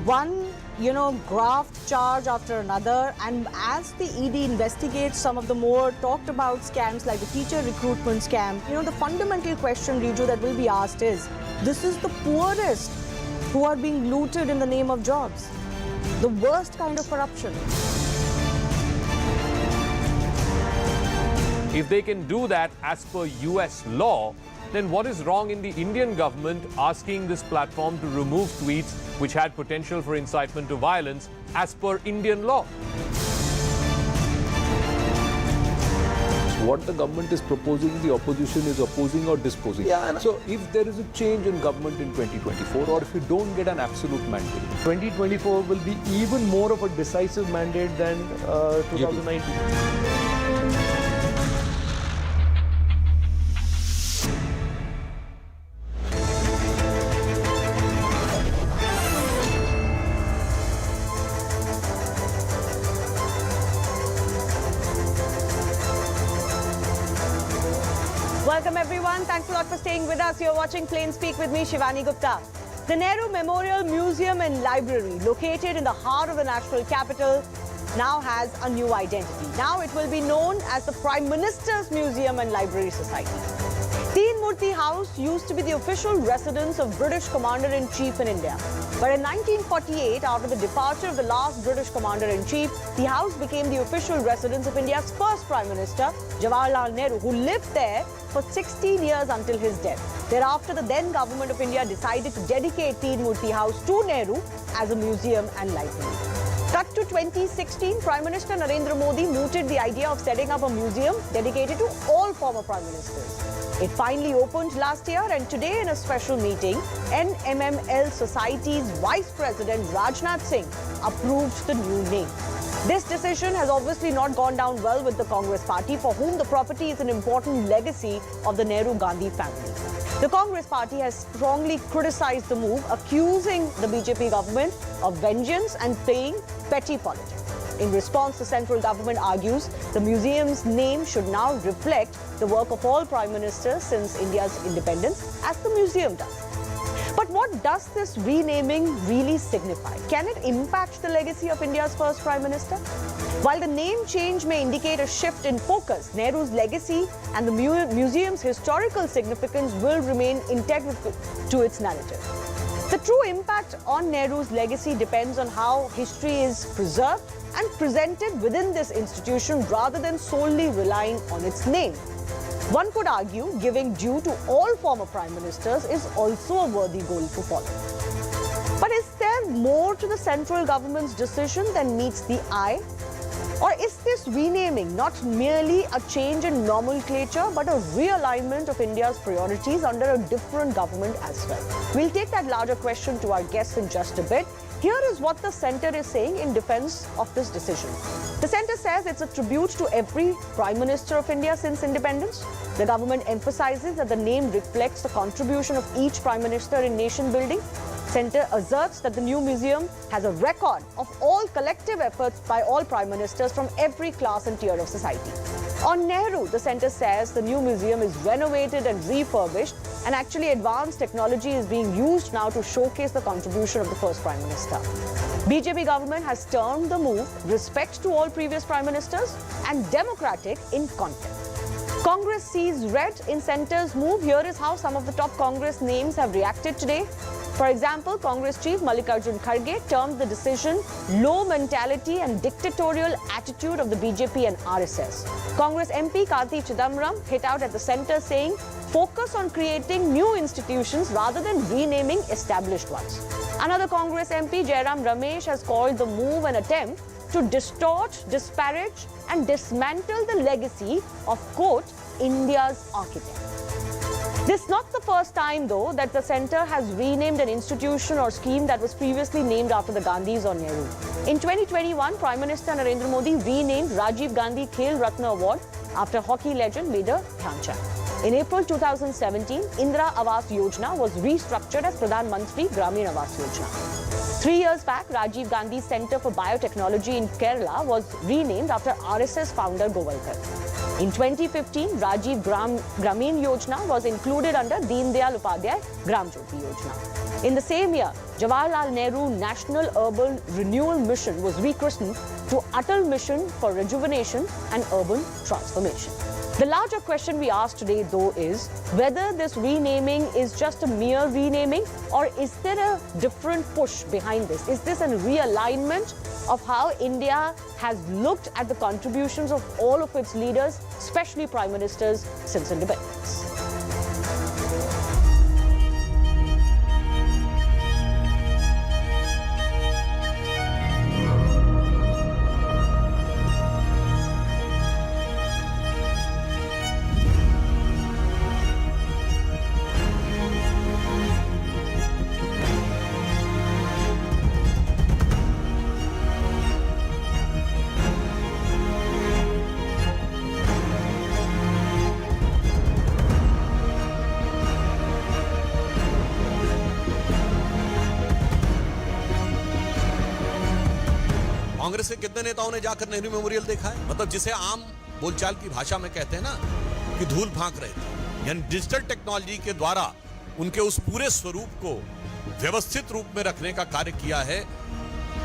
one, graft charge after another, and as the ED investigates some of the more talked about scams like the teacher recruitment scam, the fundamental question, Riju, that will be asked is, this is the poorest who are being looted in the name of jobs. The worst kind of corruption. If they can do that as per US law, then what is wrong in the Indian government asking this platform to remove tweets which had potential for incitement to violence as per Indian law? What the government is proposing, the opposition is opposing or disposing. So if there is a change in government in 2024, or if you don't get an absolute mandate, 2024 will be even more of a decisive mandate than 2019. Welcome everyone. Thanks a lot for staying with us. You're watching Plain Speak with me, Shivani Gupta. The Nehru Memorial Museum and Library, located in the heart of the national capital, now has a new identity. Now it will be known as the Prime Minister's Museum and Library Society. Teen Murti House used to be the official residence of British Commander-in-Chief in India. But in 1948, after the departure of the last British Commander-in-Chief, the house became the official residence of India's first Prime Minister, Jawaharlal Nehru, who lived there for 16 years until his death. Thereafter, the then Government of India decided to dedicate Teen Murti House to Nehru as a museum and library. Cut to 2016, Prime Minister Narendra Modi mooted the idea of setting up a museum dedicated to all former Prime Ministers. It finally opened last year, and today in a special meeting, NMML Society's Vice President Rajnath Singh approved the new name. This decision has obviously not gone down well with the Congress party, for whom the property is an important legacy of the Nehru-Gandhi family. The Congress party has strongly criticized the move, accusing the BJP government of vengeance and playing petty politics. In response, the central government argues the museum's name should now reflect the work of all prime ministers since India's independence, as the museum does. But what does this renaming really signify? Can it impact the legacy of India's first Prime Minister? While the name change may indicate a shift in focus, Nehru's legacy and the museum's historical significance will remain integral to its narrative. The true impact on Nehru's legacy depends on how history is preserved and presented within this institution rather than solely relying on its name. One could argue giving due to all former prime ministers is also a worthy goal to follow. But is there more to the central government's decision than meets the eye? Or is this renaming not merely a change in nomenclature but a realignment of India's priorities under a different government as well? We'll take that larger question to our guests in just a bit. Here is what the centre is saying in defence of this decision. The centre says it's a tribute to every Prime Minister of India since independence. The government emphasises that the name reflects the contribution of each Prime Minister in nation building. Centre asserts that the new museum has a record of all collective efforts by all Prime Ministers from every class and tier of society. On Nehru, the centre says the new museum is renovated and refurbished, and actually advanced technology is being used now to showcase the contribution of the first Prime Minister. BJP government has termed the move respect to all previous Prime Ministers and democratic in content. Congress sees red in centre's move. Here is how some of the top Congress names have reacted today. For example, Congress Chief Mallikarjun Kharge termed the decision low mentality and dictatorial attitude of the BJP and RSS. Congress MP Karti Chidambaram hit out at the centre, saying focus on creating new institutions rather than renaming established ones. Another Congress MP, Jairam Ramesh, has called the move an attempt to distort, disparage and dismantle the legacy of, quote, India's architect. This is not the first time, though, that the centre has renamed an institution or scheme that was previously named after the Gandhis or Nehru. In 2021, Prime Minister Narendra Modi renamed Rajiv Gandhi Khel Ratna Award after hockey legend Major Dhyan Chand. In April 2017, Indira Awas Yojana was restructured as Pradhan Mantri Gramin Awas Yojana. 3 years back, Rajiv Gandhi Centre for Biotechnology in Kerala was renamed after RSS founder Govalkar. In 2015, Rajiv Gramin Yojana was included under Deen Dayal Upadhyay Gram Jyoti Yojana. In the same year, Jawaharlal Nehru National Urban Renewal Mission was rechristened to Atal Mission for Rejuvenation and Urban Transformation. The larger question we ask today, though, is whether this renaming is just a mere renaming, or is there a different push behind this? Is this a realignment of how India has looked at the contributions of all of its leaders, especially prime ministers, since independence? Congress के कितने नेताओं ने जाकर Nehru memorial देखा है? मतलब जिसे आम बोलचाल की भाषा में कहते हैं ना कि धूल फांक रहे थे। यानी डिजिटल टेक्नोलॉजी के द्वारा उनके उस पूरे स्वरूप को व्यवस्थित रूप में रखने का कार्य किया है।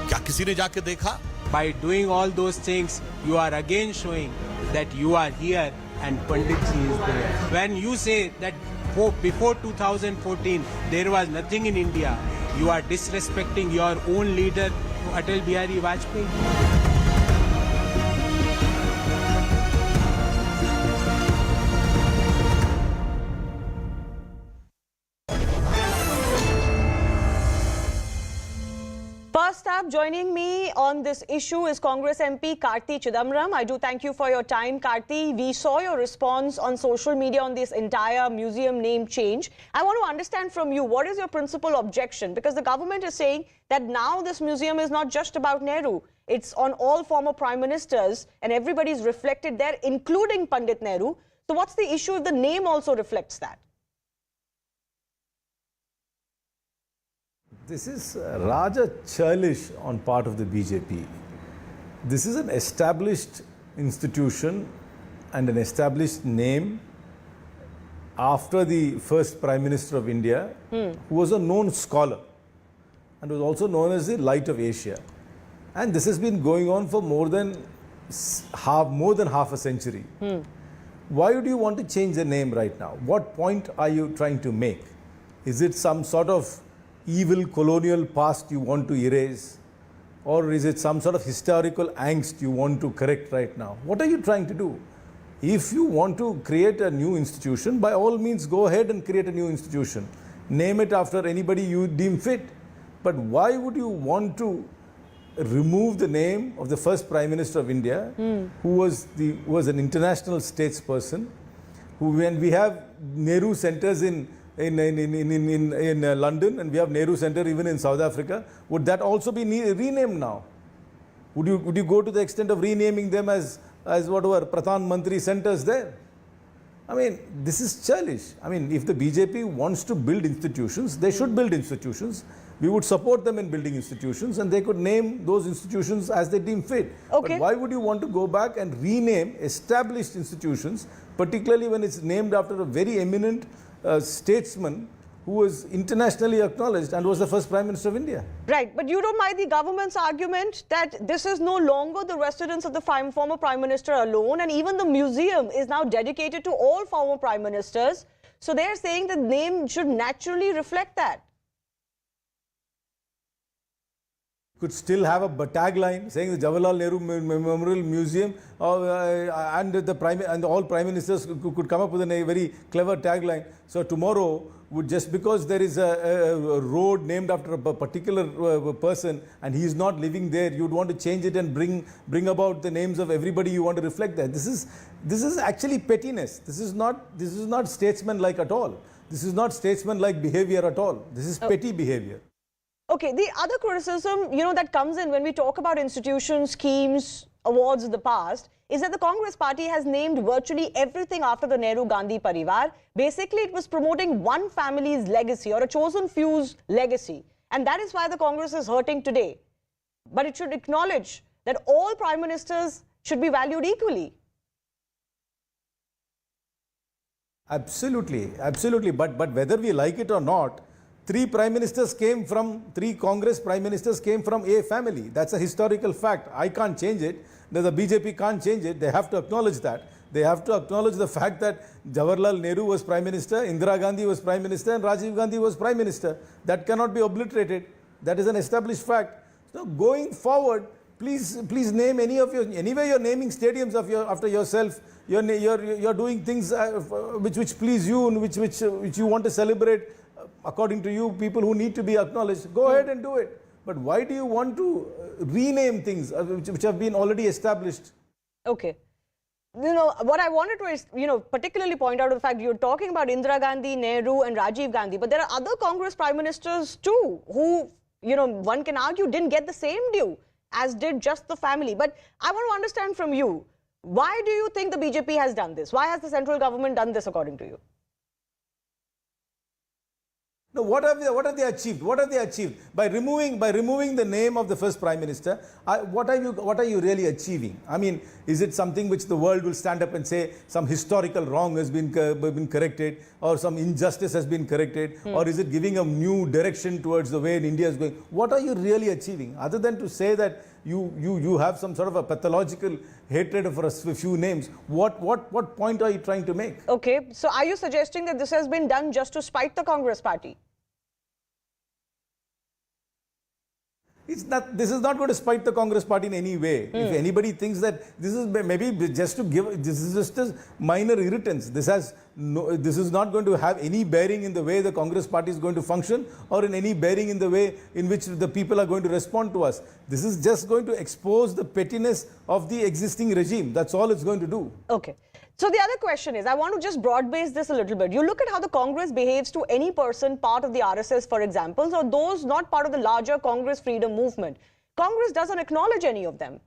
क्या किसी ने जाके देखा? By doing all those things, you are again showing that you are here and Panditji is there. When you say that before 2014 there was nothing in India, you are disrespecting your own leader, Atal Bihari Vajpayee. First up, joining me on this issue is Congress MP Karti Chidambaram. I do thank you for your time, Karti. We saw your response on social media on this entire museum name change. I want to understand from you, what is your principal objection? Because the government is saying that now this museum is not just about Nehru. It's on all former prime ministers and everybody's reflected there, including Pandit Nehru. So what's the issue if the name also reflects that? This is rather churlish on part of the BJP. This is an established institution and an established name after the first Prime Minister of India, who was a known scholar and was also known as the Light of Asia. And this has been going on for more than half a century. Why would you want to change the name right now? What point are you trying to make? Is it some sort of evil colonial past you want to erase, or is it some sort of historical angst you want to correct right now? What are you trying to do? If you want to create a new institution, by all means go ahead and create a new institution. Name it after anybody you deem fit. But why would you want to remove the name of the first Prime Minister of India, who was an international statesperson, when we have Nehru centers in London, and we have Nehru Center even in South Africa, would that also be renamed now? Would you go to the extent of renaming them as whatever Pradhan Mantri centers there? I mean, this is churlish. I mean, if the BJP wants to build institutions, they should build institutions. We would support them in building institutions, and they could name those institutions as they deem fit. Okay. But why would you want to go back and rename established institutions, particularly when it's named after a very eminent statesman who was internationally acknowledged and was the first Prime Minister of India? Right, but you don't mind the government's argument that this is no longer the residence of the former Prime Minister alone, and even the museum is now dedicated to all former Prime Ministers. So they're saying the name should naturally reflect that. Could still have a tagline saying the Jawaharlal Nehru Memorial Museum, and all prime ministers could come up with a very clever tagline. So tomorrow, just because there is a road named after a particular person and he is not living there, you'd want to change it and bring about the names of everybody you want to reflect that. This is actually pettiness. This is not statesman-like at all. This is not statesman-like behavior at all. This is petty behavior. Okay, the other criticism, that comes in when we talk about institutions, schemes, awards in the past, is that the Congress party has named virtually everything after the Nehru-Gandhi Parivar. Basically, it was promoting one family's legacy or a chosen few's legacy. And that is why the Congress is hurting today. But it should acknowledge that all prime ministers should be valued equally. Absolutely, absolutely. But whether we like it or not, three Congress prime ministers came from a family. That's a historical fact. I can't change it. The BJP can't change it. They have to acknowledge that. They have to acknowledge the fact that Jawaharlal Nehru was prime minister, Indira Gandhi was prime minister, and Rajiv Gandhi was prime minister. That cannot be obliterated. That is an established fact. So going forward, please name anyway you're naming stadiums after yourself. You're doing things which please you and which you want to celebrate according to you, people who need to be acknowledged. Go ahead and do it. But why do you want to rename things which have been already established? Okay. What I wanted to is, particularly point out the fact you're talking about Indira Gandhi, Nehru and Rajiv Gandhi, but there are other Congress prime ministers too who, one can argue didn't get the same due as did just the family. But I want to understand from you, why do you think the BJP has done this? Why has the central government done this according to you? No, what have they achieved? What have they achieved by removing the name of the first prime minister? What are you really achieving? I mean, is it something which the world will stand up and say some historical wrong has been corrected, or some injustice has been corrected, or is it giving a new direction towards the way India is going? What are you really achieving, other than to say that you have some sort of a pathological hatred for a few names? What point are you trying to make? Okay, so are you suggesting that this has been done just to spite the Congress party? This is not going to spite the Congress party in any way. If anybody thinks that this is maybe just to give, this is just a minor irritants. This is not going to have any bearing in the way the Congress party is going to function, or in any bearing in the way in which the people are going to respond to us. This is just going to expose the pettiness of the existing regime. That's all it's going to do. Okay. So the other question is, I want to just broad base this a little bit. You look at how the Congress behaves to any person part of the RSS, for example, or those not part of the larger Congress freedom movement. Congress doesn't acknowledge any of them.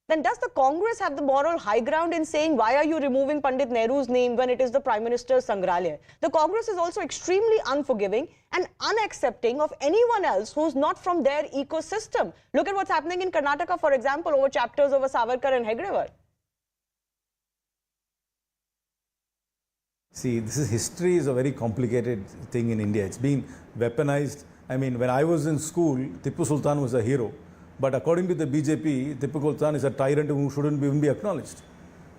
Then does the Congress have the moral high ground in saying, why are you removing Pandit Nehru's name when it is the Prime Minister's Sangrahalaya? The Congress is also extremely unforgiving and unaccepting of anyone else who's not from their ecosystem. Look at what's happening in Karnataka, for example, over chapters over Savarkar and Hegdewar. See, history is a very complicated thing in India. It's been weaponized. I mean, when I was in school, Tipu Sultan was a hero. But according to the BJP, Tipu Sultan is a tyrant who shouldn't even be acknowledged.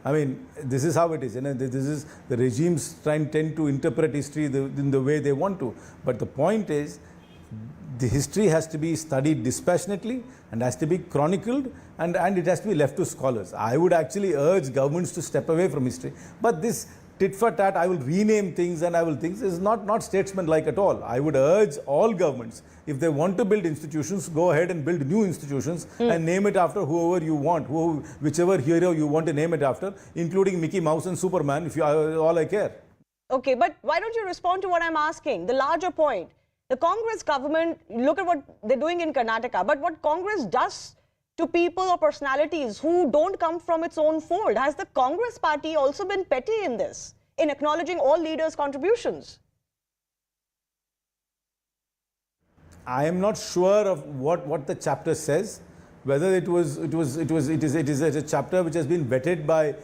I mean, this is how it is. This is the regimes tend to interpret history in the way they want to. But the point is, the history has to be studied dispassionately and has to be chronicled, and it has to be left to scholars. I would actually urge governments to step away from history. But this tit for tat, I will rename things and I will things, is not statesman-like at all. I would urge all governments, if they want to build institutions, go ahead and build new institutions and name it after whoever you want, whichever hero you want to name it after, including Mickey Mouse and Superman, if you are all I care. Okay, but why don't you respond to what I'm asking? The larger point. The Congress government, look at what they're doing in Karnataka, but what Congress does to people or personalities who don't come from its own fold. Has the Congress party also been petty in this, in acknowledging all leaders' contributions? I am not sure of what the chapter says, whether it is a chapter which has been vetted by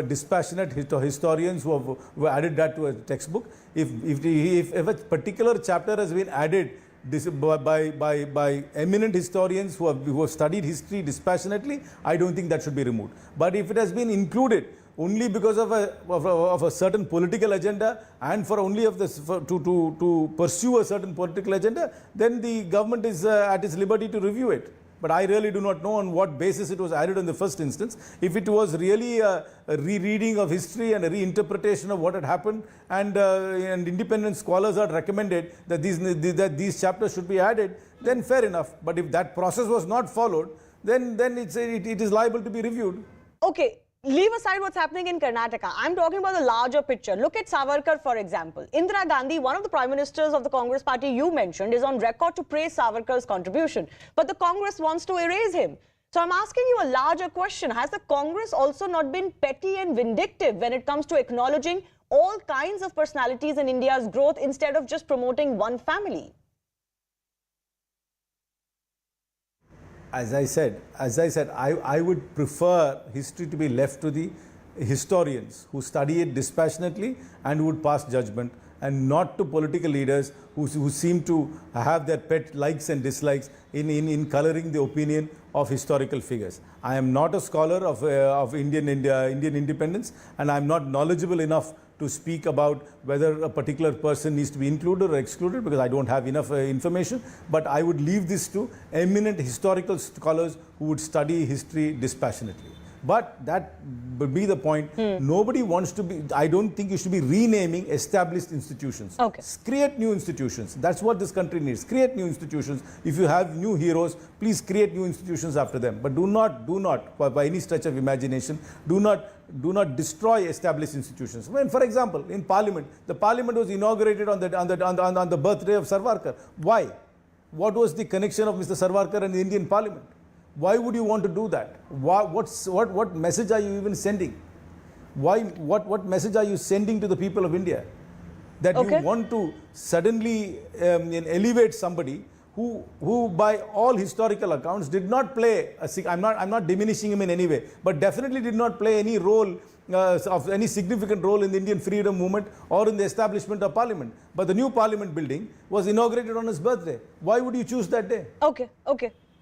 dispassionate historians who have added that to a textbook. If a particular chapter has been added by eminent historians who have studied history dispassionately, I don't think that should be removed. But if it has been included only because of a certain political agenda and for only to pursue a certain political agenda, then the government is at its liberty to review it. But I really do not know on what basis it was added in the first instance. If it was really a rereading of history and a reinterpretation of what had happened, and independent scholars had recommended that these chapters should be added, then fair enough. But if that process was not followed, then it is liable to be reviewed. Okay. Leave aside what's happening in Karnataka. I'm talking about the larger picture. Look at Savarkar, for example. Indira Gandhi, one of the prime ministers of the Congress party you mentioned, is on record to praise Savarkar's contribution. But the Congress wants to erase him. So I'm asking you a larger question. Has the Congress also not been petty and vindictive when it comes to acknowledging all kinds of personalities in India's growth instead of just promoting one family? As I said, I would prefer history to be left to the historians who study it dispassionately and would pass judgment, and not to political leaders who seem to have their pet likes and dislikes in coloring the opinion of historical figures. I am not a scholar of Indian independence, and I am not knowledgeable enough to speak about whether a particular person needs to be included or excluded, because I don't have enough information. But I would leave this to eminent historical scholars who would study history dispassionately. But that would be the point. Nobody wants to be, I don't think you should be renaming established institutions. Okay. Create new institutions. That's what this country needs. Create new institutions. If you have new heroes, please create new institutions after them. But do not, by any stretch of imagination, do not destroy established institutions. When, for example, in Parliament, the Parliament was inaugurated on the birthday of Savarkar. Why? What was the connection of Mr. Savarkar and the Indian Parliament? Why would you want to do that? What message are you even sending? What message are you sending to the people of India? That you want to suddenly elevate somebody who by all historical accounts did not play, I'm not diminishing him in any way, but definitely did not play any role of any significant role in the Indian freedom movement or in the establishment of Parliament. But the new Parliament building was inaugurated on his birthday. Why would you choose that day? Okay.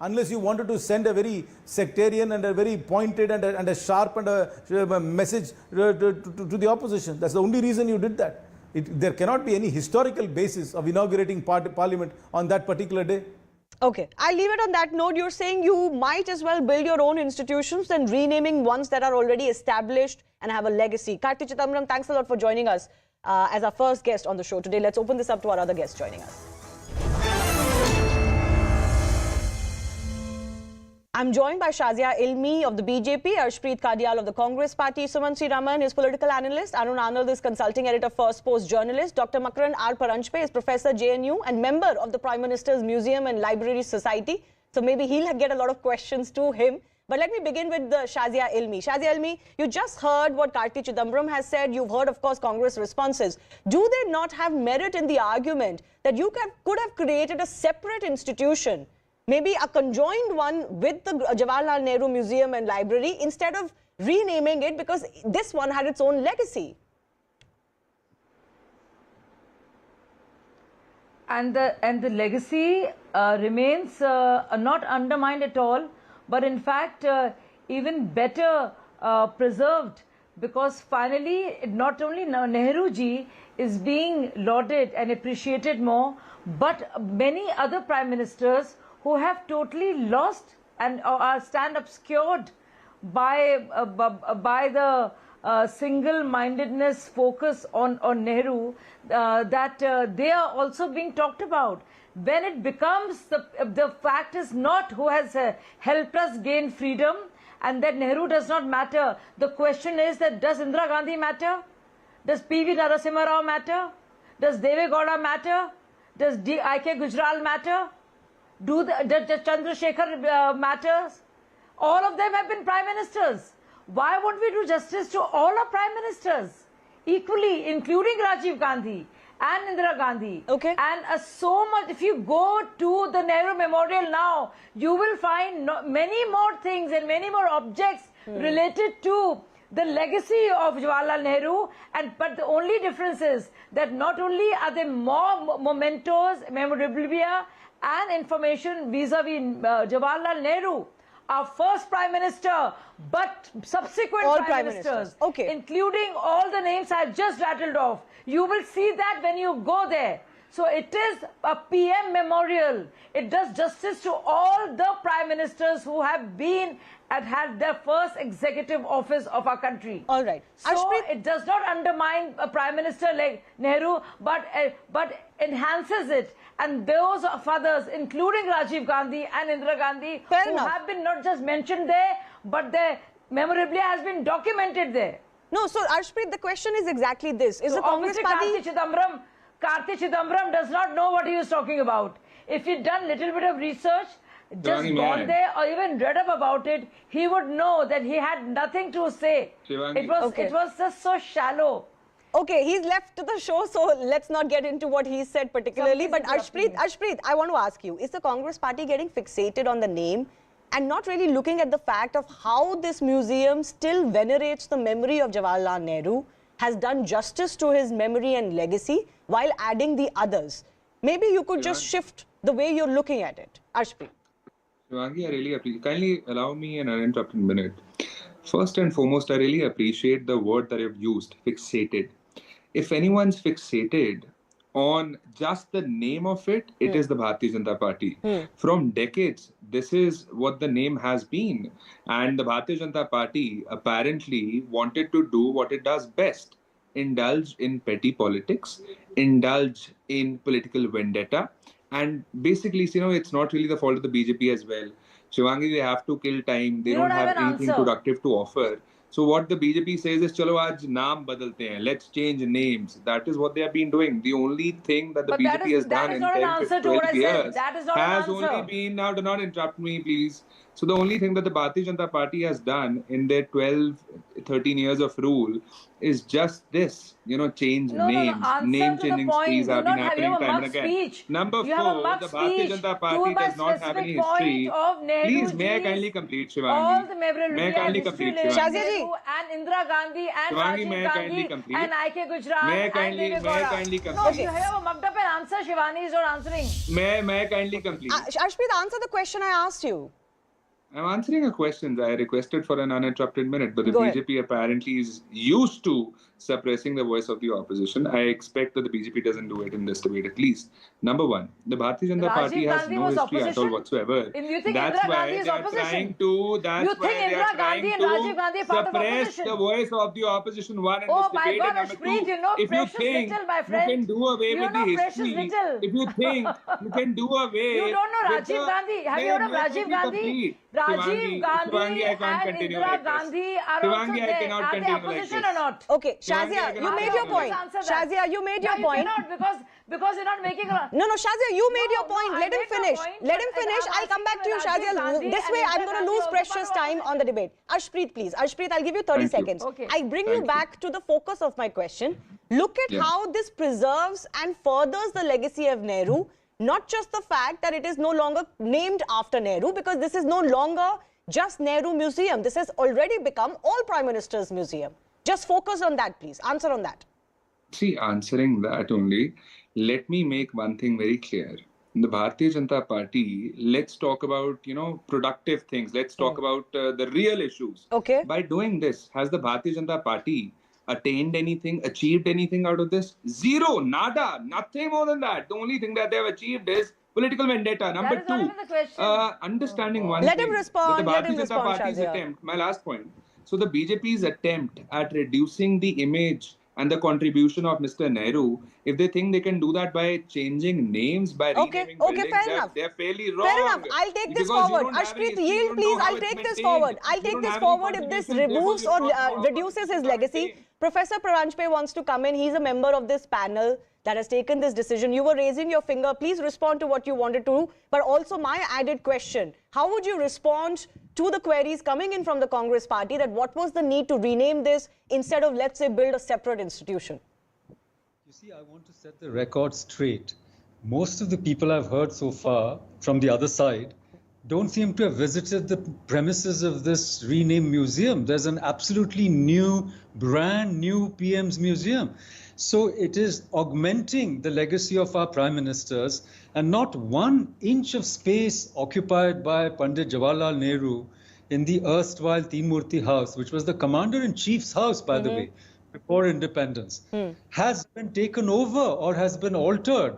Unless you wanted to send a very sectarian and a very pointed and a sharp and a message to the opposition. That's the only reason you did that. There cannot be any historical basis of inaugurating Parliament on that particular day. Okay, I'll leave it on that note. You're saying you might as well build your own institutions than renaming ones that are already established and have a legacy. Karthi Chidambaram, thanks a lot for joining us as our first guest on the show today. Let's open this up to our other guests joining us. I'm joined by Shazia Ilmi of the BJP, Arshpreet Kadial of the Congress Party, Suman Sriraman is political analyst, Arun Anand is consulting editor, First Post journalist, Dr. Makaran R. Paranjpe is professor JNU and member of the Prime Minister's Museum and Library Society. So maybe he'll get a lot of questions to him. But let me begin with Shazia Ilmi. Shazia Ilmi, you just heard what Karthi Chidambaram has said. You've heard, of course, Congress responses. Do they not have merit in the argument that you could have created a separate institution, maybe a conjoined one with the Jawaharlal Nehru Museum and Library, instead of renaming it, because this one had its own legacy? And the legacy remains not undermined at all, but in fact even better preserved, because finally not only Nehru ji is being lauded and appreciated more, but many other prime ministers who have totally lost and stand obscured by the single-mindedness focus on Nehru, that they are also being talked about. When it becomes the fact is not who has helped us gain freedom and that Nehru does not matter. The question is that does Indira Gandhi matter? Does P.V. Narasimha Rao matter? Does Deve Gowda matter? Does I.K. Gujral matter? Does Chandrasekhar matters? All of them have been prime ministers. Why won't we do justice to all our prime ministers equally, including Rajiv Gandhi and Indira Gandhi? Okay. And so much, if you go to the Nehru Memorial now, you will find many more things and many more objects related to the legacy of Jawaharlal Nehru. But the only difference is that not only are there more mementos, memorabilia and information vis-a-vis Jawaharlal Nehru, our first Prime Minister, but subsequent Prime Ministers, okay, including all the names I've just rattled off. You will see that when you go there. So it is a PM memorial. It does justice to all the Prime Ministers who have been and had their first executive office of our country. All right. So it does not undermine a Prime Minister like Nehru, but enhances it. And those of others, including Rajiv Gandhi and Indira Gandhi, have been not just mentioned there, but their memorabilia has been documented there. No, so Arshpreet, the question is exactly this. Is the Congress Party... Karthi Chidambaram does not know what he was talking about. If he'd done a little bit of research, just gone there or even read up about it, he would know that he had nothing to say. It was just so shallow. Okay, he's left to the show, so let's not get into what he said particularly. But Arshpreet, I want to ask you, is the Congress Party getting fixated on the name and not really looking at the fact of how this museum still venerates the memory of Jawaharlal Nehru, has done justice to his memory and legacy while adding the others. Maybe you could just shift the way you're looking at it. Arshpreet. Shivangi, I really appreciate. Kindly allow me an uninterrupted minute. First and foremost, I really appreciate the word that you've used, fixated. If anyone's fixated on just the name of it, it is the Bharatiya Janata Party. From decades, this is what the name has been. And the Bharatiya Janata Party apparently wanted to do what it does best. Indulge in petty politics, indulge in political vendetta. And basically, you know, it's not really the fault of the BJP as well. Shivangi, they have to kill time. They don't have anything productive to offer. So what the BJP says is, chalo aaj naam badalte hain. Let's change names. That is what they have been doing. The only thing that the BJP has done in 10 to 12 years has only been, now do not interrupt me please. So the only thing that the Bharatiya Janata Party has done in their 12, 13 years of rule is just this, you know, change names. Name changing sprees have been happening time and again. Number 4, the Bharatiya Janata Party does not have any history. Please, may I kindly complete, Shivangi? All the memorabilia, may I kindly complete, Shivangi? And Indira Gandhi and Shivangi, may I Rajiv kindly Gandhi complete? and I.K. Gujarat May I and kindly Devegowda. No, you have a mugged up an answer. Shivani is not answering. May I kindly complete? Arshpreet, answer the question I asked you. I'm answering a question. I requested for an uninterrupted minute, but the Go BJP apparently is used to suppressing the voice of the opposition. I expect that the BJP doesn't do it in this debate at least. Number 1, the Bharatiya Janata Party has no history at all whatsoever. That's why they are trying to, suppress the voice of the opposition in this debate. And number 2, if you think you can do away with the history, if you think you can do away You don't know Rajiv Gandhi. Have you heard of Rajiv Gandhi? Rajiv Gandhi and Indira Gandhi are also there. Are they opposition or not? Okay, Shazia, you made your point. Shazia, you made your point. You cannot because you're not making a... No, Shazia, you made your point. Let him finish. Let him finish. I'll come back to you, Shazia. This way, I'm going to lose precious time on the debate. Arshpreet, please. Arshpreet, I'll give you 30 seconds. Okay. I bring you back to the focus of my question. Look at how this preserves and furthers the legacy of Nehru. Not just the fact that it is no longer named after Nehru, because this is no longer just Nehru Museum. This has already become all Prime Minister's Museum. Just focus on that, please. Answer on that. See, answering that only, let me make one thing very clear. In the Bharatiya Janata Party, let's talk about, you know, productive things. Let's talk about the real issues. Okay. By doing this, has the Bharatiya Janata Party attained anything, achieved anything out of this? Zero, nada, nothing more than that. The only thing that they have achieved is political vendetta. Number 2, understanding one Let thing. him respond. The Let him Bharatiya Janata respond, Party's Shazia. attempt, my last point. So the BJP's attempt at reducing the image and the contribution of Mr. Nehru, if they think they can do that by changing names, by renaming buildings, fair enough. they're fairly wrong. Fair enough. I'll take this forward. Arshpreet, yield, please. I'll take this forward. I'll take this forward if this removes or reduces his legacy. Professor Praranjpe wants to come in. He's a member of this panel that has taken this decision. You were raising your finger. Please respond to what you wanted to. But also my added question, how would you respond to the queries coming in from the Congress party that what was the need to rename this instead of, let's say, build a separate institution? You see, I want to set the record straight. Most of the people I've heard so far from the other side don't seem to have visited the premises of this renamed museum. There's an absolutely new, brand new PM's museum. So it is augmenting the legacy of our prime ministers, and not 1 inch of space occupied by Pandit Jawaharlal Nehru in the erstwhile Teen Murti house, which was the commander-in-chief's house, by the way, before independence, has been taken over or has been altered.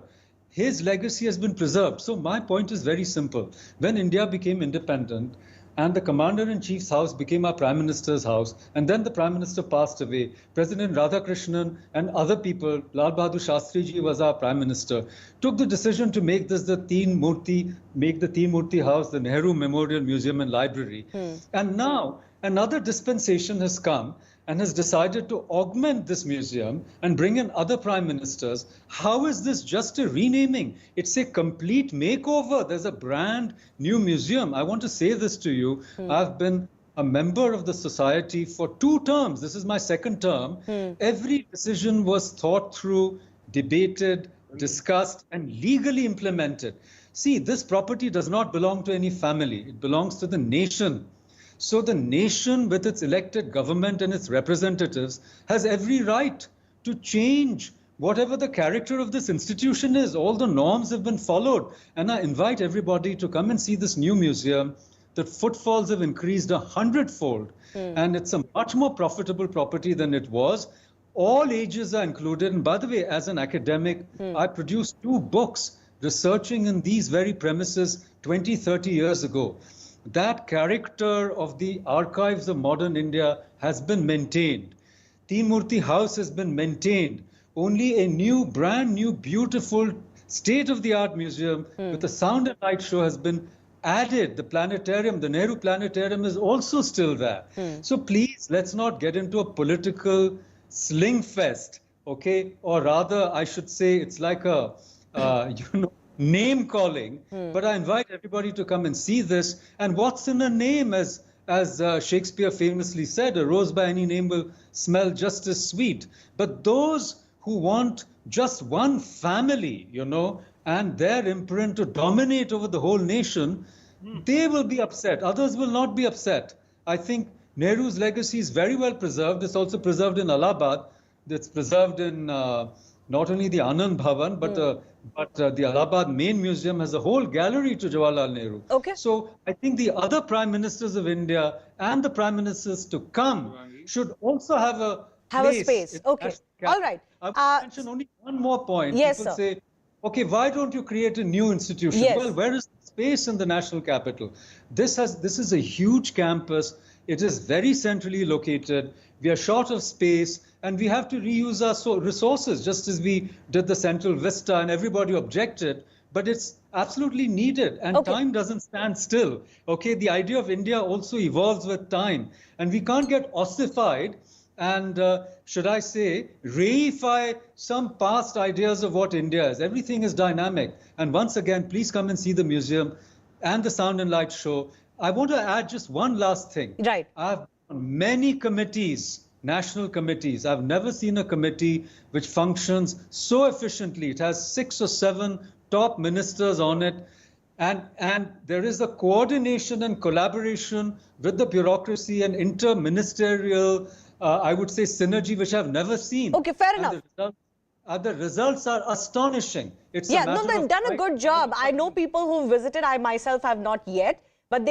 His legacy has been preserved. So my point is very simple. When India became independent and the commander-in-chief's house became our prime minister's house, and then the prime minister passed away, President Radhakrishnan and other people, Lal Bahadur Shastri ji was our prime minister, took the decision to make this the Teen Murti house, the Nehru Memorial Museum and Library. And now another dispensation has come and has decided to augment this museum and bring in other prime ministers. How is this just a renaming? It's a complete makeover. There's a brand new museum. I want to say this to you. I've been a member of the society for 2 terms. This is my 2nd term. Every decision was thought through, debated, discussed, and legally implemented. See, this property does not belong to any family. It belongs to the nation. So the nation, with its elected government and its representatives, has every right to change whatever the character of this institution is. All the norms have been followed. And I invite everybody to come and see this new museum. The footfalls have increased 100-fold. And it's a much more profitable property than it was. All ages are included. And by the way, as an academic, I produced 2 books researching in these very premises 20, 30 years ago. That character of the archives of modern India has been maintained. Teen Murti House has been maintained. Only a brand new, beautiful, state-of-the-art museum with a sound and light show has been added. The planetarium, the Nehru Planetarium, is also still there. So please, let's not get into a political sling fest, okay? Or rather, I should say, it's like a, name calling. But I invite everybody to come and see this. And what's in a name, as Shakespeare famously said, a rose by any name will smell just as sweet. But those who want just one family, and their imprint to dominate over the whole nation, they will be upset. Others will not be upset. I think Nehru's legacy is very well preserved. It's also preserved in Allahabad. It's preserved in not only the Anand Bhavan, but the Allahabad main museum has a whole gallery to Jawaharlal Nehru. Okay. So I think the other prime ministers of India and the prime ministers to come should also have a space. Okay. All right. I will mention only one more point. Yes, People sir. say, okay, why don't you create a new institution? Yes. Well, where is the space in the national capital? This is a huge campus. It is very centrally located. We are short of space, and we have to reuse our resources, just as we did the Central Vista, and everybody objected. But it's absolutely needed, and time doesn't stand still. Okay, the idea of India also evolves with time, and we can't get ossified and, should I say, reify some past ideas of what India is. Everything is dynamic. And once again, please come and see the museum and the Sound and Light show. I want to add just one last thing. Right. I've on many committees, national committees. I've never seen a committee which functions so efficiently. It has 6 or 7 top ministers on it. And there is a coordination and collaboration with the bureaucracy and interministerial, I would say, synergy, which I've never seen. Okay, fair enough. The results are astonishing. It's they've done a good job. I know people who visited. I myself have not yet. But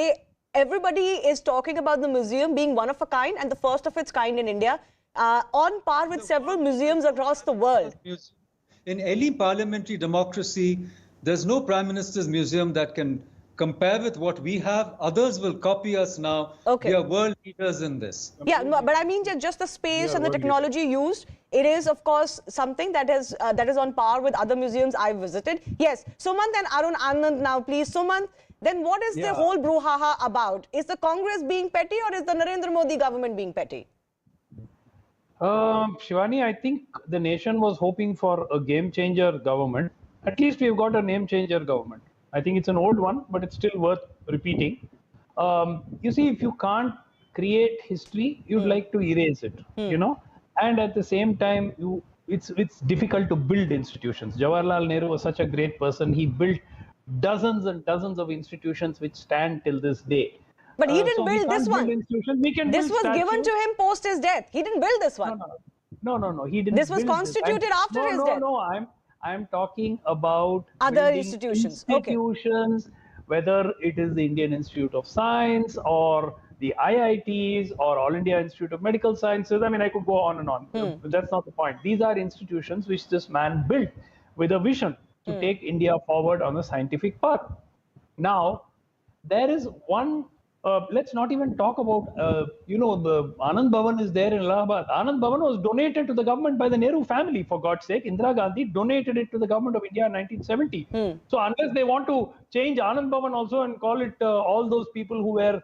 everybody is talking about the museum being one of a kind and the first of its kind in India, on par with several museums across the world. In any parliamentary democracy, there's no Prime Minister's museum that can compare with what we have. Others will copy us now. Okay. We are world leaders in this. Yeah, no, but I mean just the space and the technology used. It is, of course, something that is on par with other museums I've visited. Yes, Sumant and Arun Anand now, please. Sumant, then what is the whole brouhaha about? Is the Congress being petty or is the Narendra Modi government being petty? Shivani, I think the nation was hoping for a game changer government. At least we've got a name changer government. I think it's an old one, but it's still worth repeating. You see, if you can't create history, you'd like to erase it, and at the same time, it's difficult to build institutions. Jawaharlal Nehru was such a great person. He built dozens and dozens of institutions which stand till this day. But he didn't build this one. This was given to him post his death. He didn't build this one. No. He didn't. This was constituted after his death. No. I'm talking about other institutions. Whether it is the Indian Institute of Science or the IITs or All India Institute of Medical Sciences. I mean, I could go on and on. That's not the point. These are institutions which this man built with a vision to take India forward on a scientific path. Now, there is one, let's not even talk about, the Anand Bhavan is there in Allahabad. Anand Bhavan was donated to the government by the Nehru family, for God's sake. Indira Gandhi donated it to the government of India in 1970. So unless they want to change Anand Bhavan also and call it all those people who were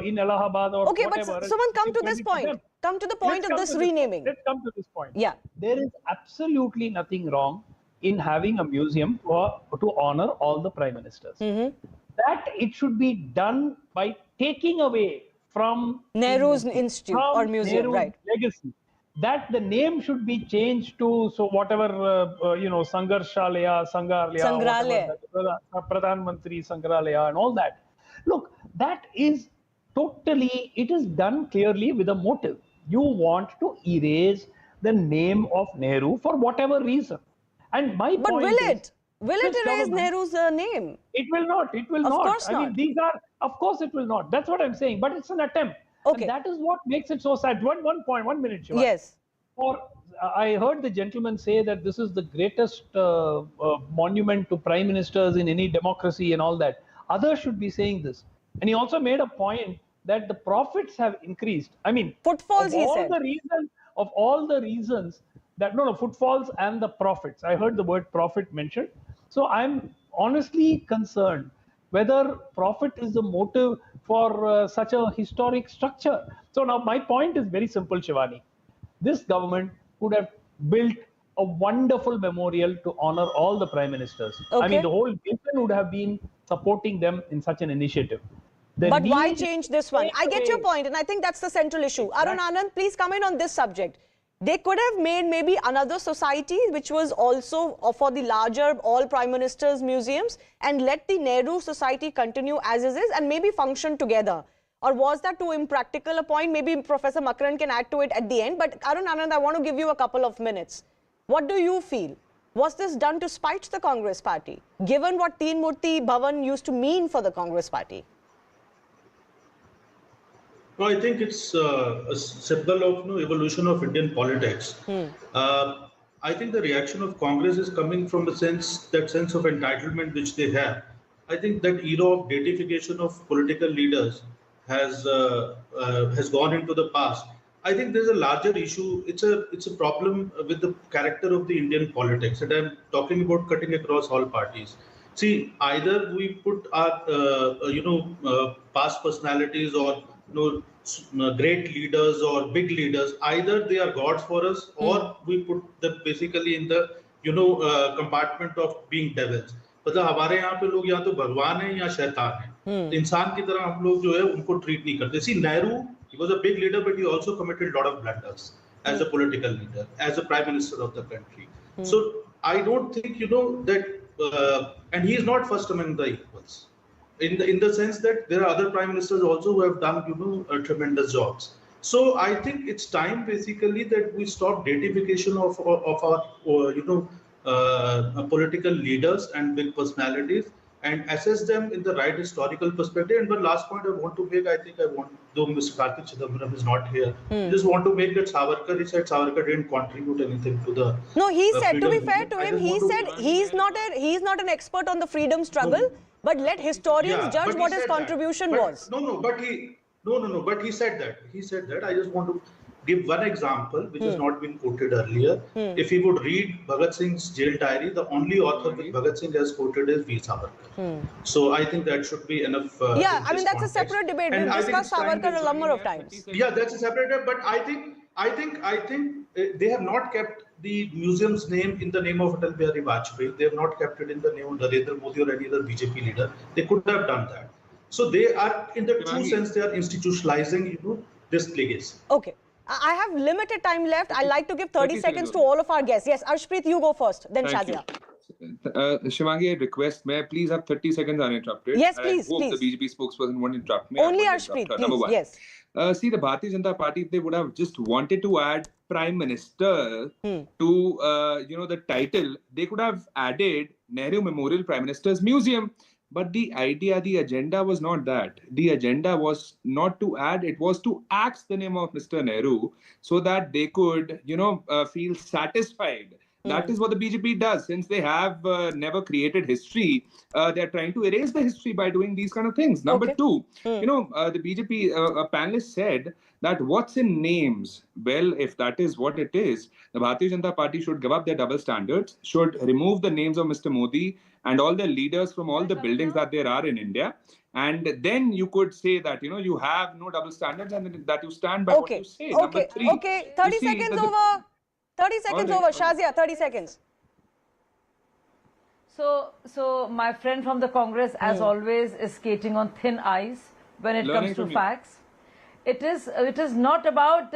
in Allahabad or whatever. But someone come to this point. Come to the point of this renaming. Let's come to this point. Yeah. There is absolutely nothing wrong in having a museum to honor all the prime ministers. That it should be done by taking away from Nehru's institute or museum, Nehru's right? legacy. that the name should be changed to, so whatever, Sangarshalaya, Sangralaya. Pradhan Mantri Sangralaya and all that. Look, that is totally, it is done clearly with a motive. You want to erase the name of Nehru for whatever reason. And my But point will is, it? Will it erase Nehru's name? it will not. It will Of not. course I mean, not. these are, of course, it will not. That's what I'm saying. But it's an attempt. Okay. And that is what makes it so sad. One minute, Shiva. Yes. I heard the gentleman say that this is the greatest monument to prime ministers in any democracy and all that. Others should be saying this. And he also made a point that the profits have increased. I mean, footfalls, he said. Of all the reasons that, footfalls and the profits. I heard the word profit mentioned. So I'm honestly concerned whether profit is the motive for such a historic structure. So now my point is very simple, Shivani. This government could have built a wonderful memorial to honor all the prime ministers. Okay. I mean, the whole nation would have been supporting them in such an initiative. But why change this one? I get your point, and I think that's the central issue. Arun Anand, please come in on this subject. They could have made maybe another society which was also for the larger all prime ministers museums and let the Nehru society continue as is and maybe function together. Or was that too impractical a point? Maybe Professor Makaran can add to it at the end. But Arun Anand, I want to give you a couple of minutes. What do you feel? Was this done to spite the Congress party, given what Teen Murti Bhavan used to mean for the Congress party? No, I think it's a symbol of evolution of Indian politics. I think the reaction of Congress is coming from that sense of entitlement which they have. I think that era of deification of political leaders has gone into the past. I think there's a larger issue. It's a problem with the character of the Indian politics, and I'm talking about cutting across all parties. See, either we put our past personalities or great leaders or big leaders, either they are gods for us or we put them basically in the compartment of being devils. मतलब हमारे यहाँ पे लोग या तो भगवान है या शैतान है, इंसान की तरह हम लोग जो है उनको ट्रीट नहीं करते. See, Nehru, he was a big leader, but he also committed a lot of blunders as a political leader, as a prime minister of the country. So I don't think that, and he is not first among the equals. In the sense that there are other prime ministers also who have done tremendous jobs. So I think it's time basically that we stop deification of our political leaders and big personalities and assess them in the right historical perspective. And one last point I want to make, though Mr. Karthik Chidambaram is not here, I just want to make that Savarkar, he said Savarkar didn't contribute anything to the. No, he said, to be fair to him, he said he's not an expert on the freedom struggle. But let historians judge what his contribution was. But he said that. He said that. I just want to give one example which has not been quoted earlier. If he would read Bhagat Singh's jail diary, the only author which Bhagat Singh has quoted is V. Savarkar. So I think that should be enough. Yeah, I mean that's a separate debate. We've discussed Savarkar a number of times. Yeah, that's a separate debate. But I think they have not kept the museum's name in the name of Atal Bihari Vajpayee. They have not kept it in the name of Narendra Modi or any other BJP leader. They could have done that. So they are, in the true sense, they are institutionalizing, this legacy. Okay. I have limited time left. I'd like to give 30 seconds to all of our guests. Yes, Arshpreet, you go first, then Shazia. Shivangi, I request, may I please have 30 seconds uninterrupted? Yes, please, I hope please. the BJP spokesperson won't interrupt me. Only Arshpreet, please. Number one. Yes. See, the Bharatiya Janata Party, if they would have just wanted to add Prime Minister to, the title, they could have added Nehru Memorial Prime Minister's Museum. But the idea, the agenda was not that. The agenda was not to add, it was to axe the name of Mr. Nehru so that they could, feel satisfied. That is what the BJP does. Since they have never created history, they're trying to erase the history by doing these kind of things. Number two, the BJP panelist said that what's in names? Well, if that is what it is, the Bharatiya Janata Party should give up their double standards, should remove the names of Mr. Modi and all the leaders from all the buildings that there are in India. And then you could say that, you have no double standards and that you stand by what you say. Number three, 30 seconds over. 30 seconds over. Shazia, 30 seconds. So my friend from the Congress, as always, is skating on thin ice when it comes to facts. It is not about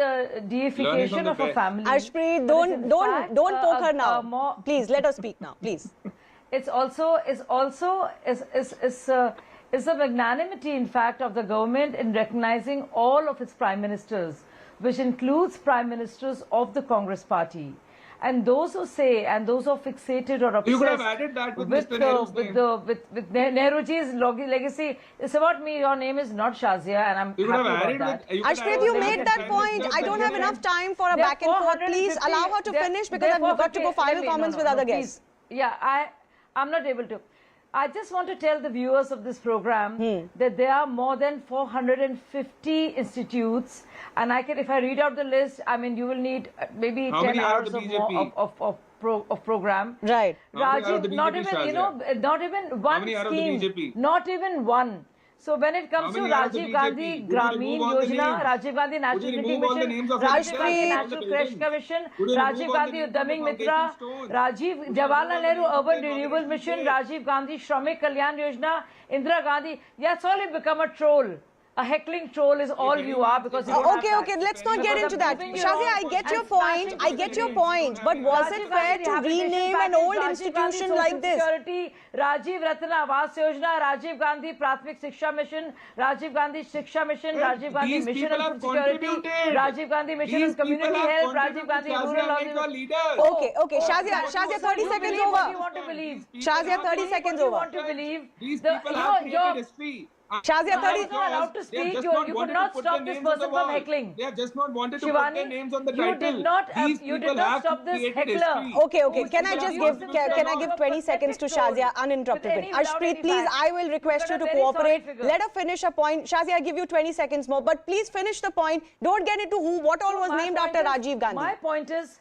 deification of a family. Ashpreet, don't poke her now. Please let her speak now. Please. It's a magnanimity, in fact, of the government in recognizing all of its prime ministers, which includes prime ministers of the Congress party. And those who say, and those who are fixated or obsessed you could have added that with Nehruji's legacy. It's about me. Your name is not Shazia, and I'm happy about that. Ashpreet, you made that point. I don't have enough time for a back and forth. Please allow her to finish, because I've got to go final comments with other guests. Yeah, I'm not able to. I just want to tell the viewers of this program that there are more than 450 institutes, and if I read out the list, I mean, you will need maybe 10 hours of program. Right. Rajiv, not even one scheme, not even one. So when it comes to Rajiv Gandhi Gramin Yojana, Rajiv Gandhi National Drinking Mission, Rajiv Gandhi National Crash Commission, Rajiv Gandhi Uddaming Mitra, Jawaharlal Nehru Urban Renewal Mission, Rajiv Gandhi Shramik Kalyan Yojana, Indira Gandhi, that's all it become a troll. A heckling troll is all you are, because you okay, let's not get into that. Shazia, I get your point. But was it fair to rename an old institution like this? Rajiv Ratna Awas Yojana, Rajiv Gandhi Prathmik Shiksha Mission, Rajiv Gandhi Shiksha Mission, Rajiv Gandhi Mission on Food Security, Rajiv Gandhi Mission on Community Health, Rajiv Gandhi Rural Housing. Okay, Shazia, 30 seconds over. What do you want to believe? Shazia, 30 seconds over. What do you want to believe? These people have created history. Shazia, 30 I was not allowed to speak. You could not stop this person from heckling. They have just not wanted to put their names on the title. You did not stop this heckler. Okay. Can I give 20 seconds to Shazia uninterrupted? Ashpreet, please, I will request you to cooperate. Let her finish her point. Shazia, I give you 20 seconds more, but please finish the point. Don't get into what all was named after Rajiv Gandhi. My point is,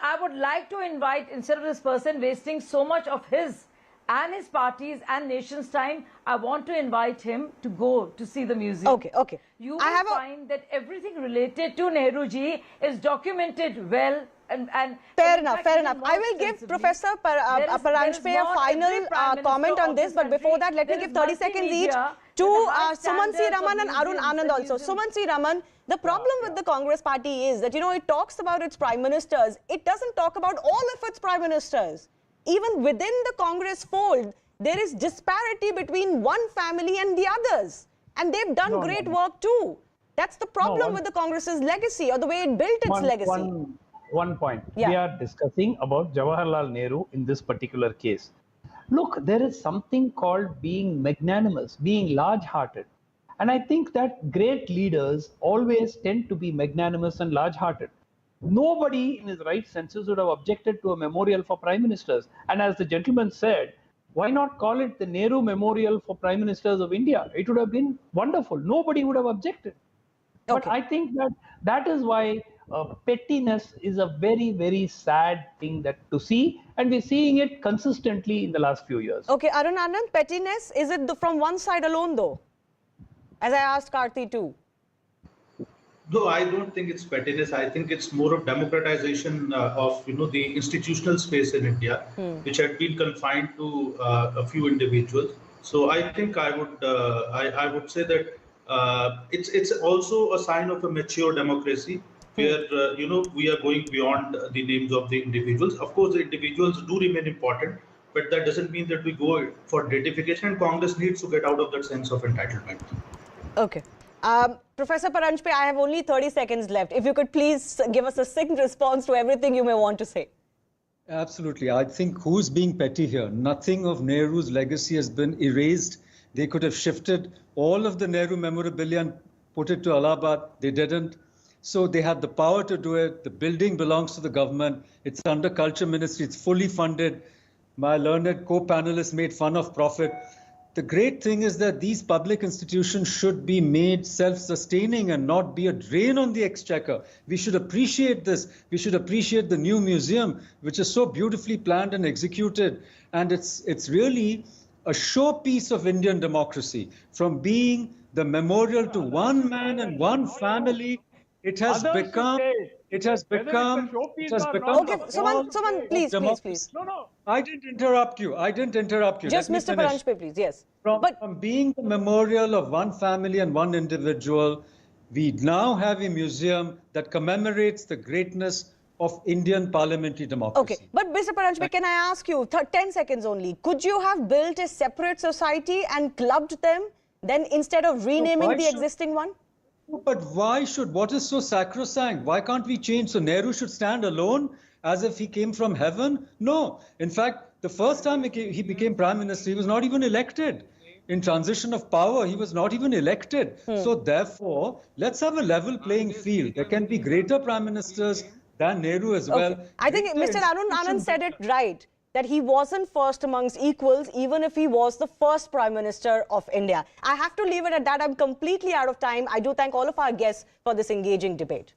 I would like to invite, instead of this person wasting so much of his and his party's and nation's time, I want to invite him to go to see the museum. Okay. You will find that everything related to Nehruji is documented well and fair enough. I will give Professor Paranjpe a final comment on this, but before that, let me give 30 seconds each to Suman C. Raman and Arun Anand also. Suman C. Raman, the problem with the Congress party is that, it talks about its prime ministers. It doesn't talk about all of its prime ministers. Even within the Congress fold, there is disparity between one family and the others. And they've done great work too. That's the problem with the Congress's legacy, or the way it built its legacy. One point. We are discussing about Jawaharlal Nehru in this particular case. Look, there is something called being magnanimous, being large-hearted. And I think that great leaders always tend to be magnanimous and large-hearted. Nobody in his right senses would have objected to a memorial for prime ministers. And as the gentleman said, why not call it the Nehru Memorial for Prime Ministers of India? It would have been wonderful. Nobody would have objected. But I think that is why pettiness is a very, very sad thing to see. And we're seeing it consistently in the last few years. Okay, Arun Anand, pettiness, is it from one side alone though? As I asked Karthi too. No, I don't think it's pettiness. I think it's more of democratization of the institutional space in India, which had been confined to a few individuals. So I think I would say that it's also a sign of a mature democracy, where we are going beyond the names of the individuals. Of course, the individuals do remain important, but that doesn't mean that we go for gratification. And Congress needs to get out of that sense of entitlement. Okay. Professor Paranjpe, I have only 30 seconds left. If you could please give us a succinct response to everything you may want to say. Absolutely. I think who's being petty here? Nothing of Nehru's legacy has been erased. They could have shifted all of the Nehru memorabilia and put it to Allahabad. They didn't. So they had the power to do it. The building belongs to the government. It's under Culture Ministry. It's fully funded. My learned co-panelists made fun of profit. The great thing is that these public institutions should be made self-sustaining and not be a drain on the exchequer. We should appreciate this. We should appreciate the new museum, which is so beautifully planned and executed. And it's really a showpiece of Indian democracy. From being the memorial to one man and one family, it has become. Okay, Suman, please. No. I didn't interrupt you. Just Mr. Paranjpe, please. Yes. From being the memorial of one family and one individual, We now have a museum that commemorates the greatness of Indian parliamentary democracy. Okay, but Mr. Paranjpe, can I ask you, 10 seconds only, could you have built a separate society and clubbed them then instead of renaming the existing one? But why should, what is so sacrosanct? Why can't we change? So Nehru should stand alone as if he came from heaven? No. In fact, the first time he became Prime Minister, he was not even elected. In transition of power, he was not even elected. So therefore, let's have a level playing field. There can be greater Prime Ministers than Nehru as well. I think Mr. Arun Anand said it right, that he wasn't first amongst equals, even if he was the first Prime Minister of India. I have to leave it at that. I'm completely out of time. I do thank all of our guests for this engaging debate.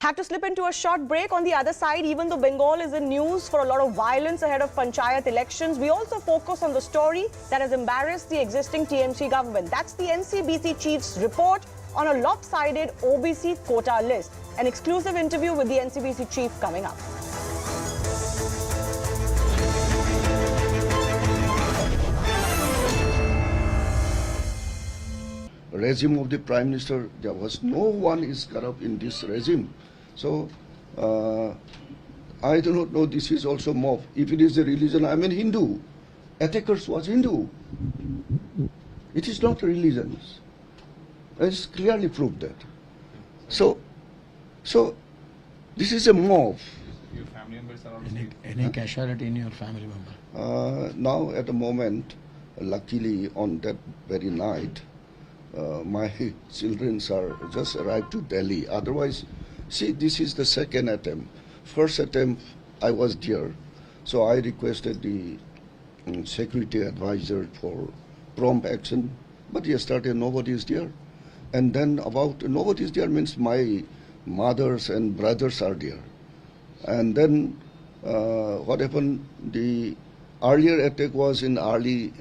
Have to slip into a short break. On the other side, even though Bengal is in news for a lot of violence ahead of Panchayat elections, we also focus on the story that has embarrassed the existing TMC government. That's the NCBC chief's report on a lopsided OBC quota list. An exclusive interview with the NCBC chief coming up. Regime of the Prime Minister, there was no one is corrupt in this regime. So I do not know, this is also mob. If it is a religion, I mean Hindu. Attackers was Hindu. It is not religion. It's clearly proved that. So this is a mob. Your family members are also any casualty in your family member? Now at the moment, luckily on that very night, my children are just arrived to Delhi. Otherwise, see, this is the second attempt. First attempt, I was there. So I requested the security advisor for prompt action. But yesterday, nobody is there. And then about nobody is there means my mothers and brothers are there. And then what happened, the earlier attack was in early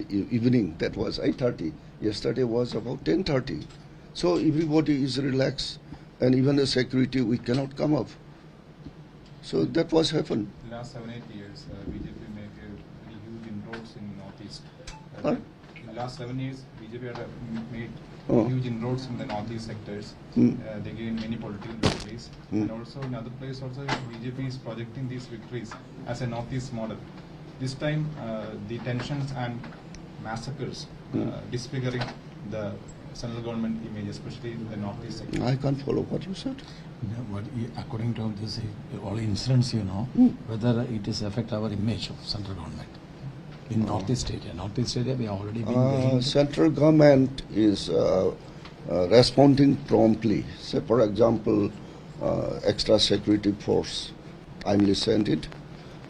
evening, that was 8:30. Yesterday was about 10:30. So everybody is relaxed, and even the security, we cannot come up. So that was happened. The last 7-8 years, BJP made very huge inroads in Northeast. In the last 7 years, BJP had made huge inroads in the Northeast sectors. They gained many political victories. And also in other places also, BJP is projecting these victories as a Northeast model. This time, the tensions and massacres disfiguring the central government image, especially in the Northeast sector. I can't follow what you said. What, according to this, all incidents, you know, whether it is affect our image of central government in Northeast area. Northeast area, we have already been. Central government is responding promptly. Say, for example, extra security force, timely sent it.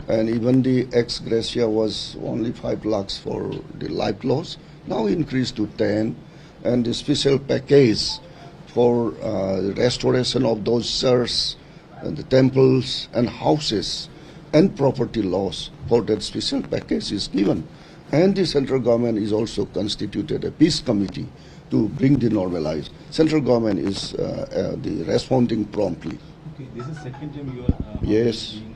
And even the ex gratia was only 5 lakhs for the life loss, now increased to 10. And the special package for restoration of those churches, the temples and houses and property loss, for that special package is given. And the central government is also constituted a peace committee to bring the normalize. Central government is the responding promptly. Okay, this is second time you are yes. being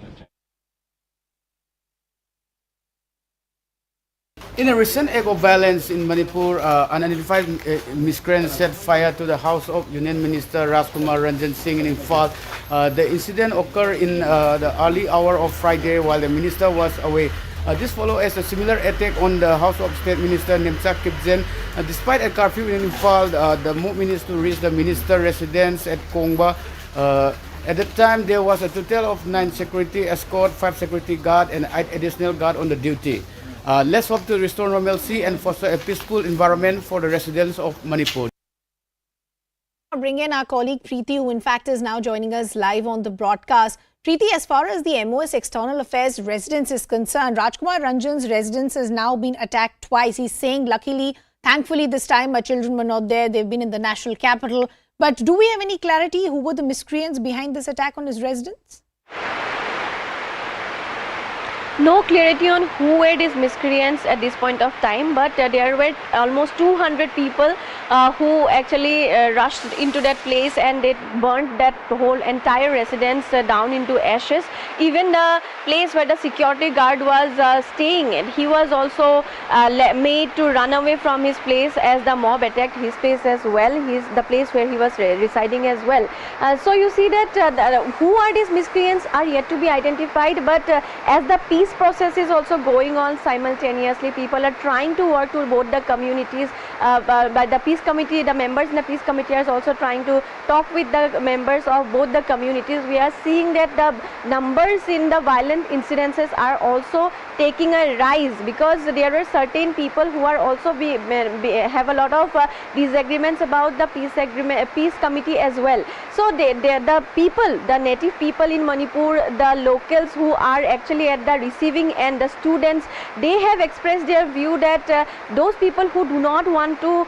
In a recent act of violence in Manipur, unidentified miscreants set fire to the house of Union Minister Rajnath Singh in Imphal. The incident occurred in the early hour of Friday while the minister was away. This follows as a similar attack on the House of State Minister Nemcha Kipzen. Despite a curfew in Imphal, the move managed to reach the minister residence at Kongba. At the time, there was a total of 9 security escort, 5 security guard, and 8 additional guard on the duty. Let's hope to restore normalcy and foster a peaceful environment for the residents of Manipur. Bring in our colleague Preeti, who in fact is now joining us live on the broadcast. Preeti, as far as the MOS External Affairs residence is concerned, Rajkumar Ranjan's residence has now been attacked twice. He's saying, luckily, thankfully this time my children were not there. They've been in the national capital. But do we have any clarity who were the miscreants behind this attack on his residence? no clarity on who were these miscreants at this point of time, but there were almost 200 people who actually rushed into that place, and they burnt that whole entire residence down into ashes. Even the place where the security guard was staying, he was also made to run away from his place as the mob attacked his place as well, the place where he was residing as well. So you see that who are these miscreants are yet to be identified, but as the peace process is also going on simultaneously, people are trying to work to both the communities. By the peace committee, the members in the peace committee are also trying to talk with the members of both the communities. We are seeing that the numbers in the violent incidences are also taking a rise, because there are certain people who are also have a lot of disagreements about the peace committee as well. So the people, the native people in Manipur, the locals who are actually at the receiving end, the students, they have expressed their view that those people who do not want to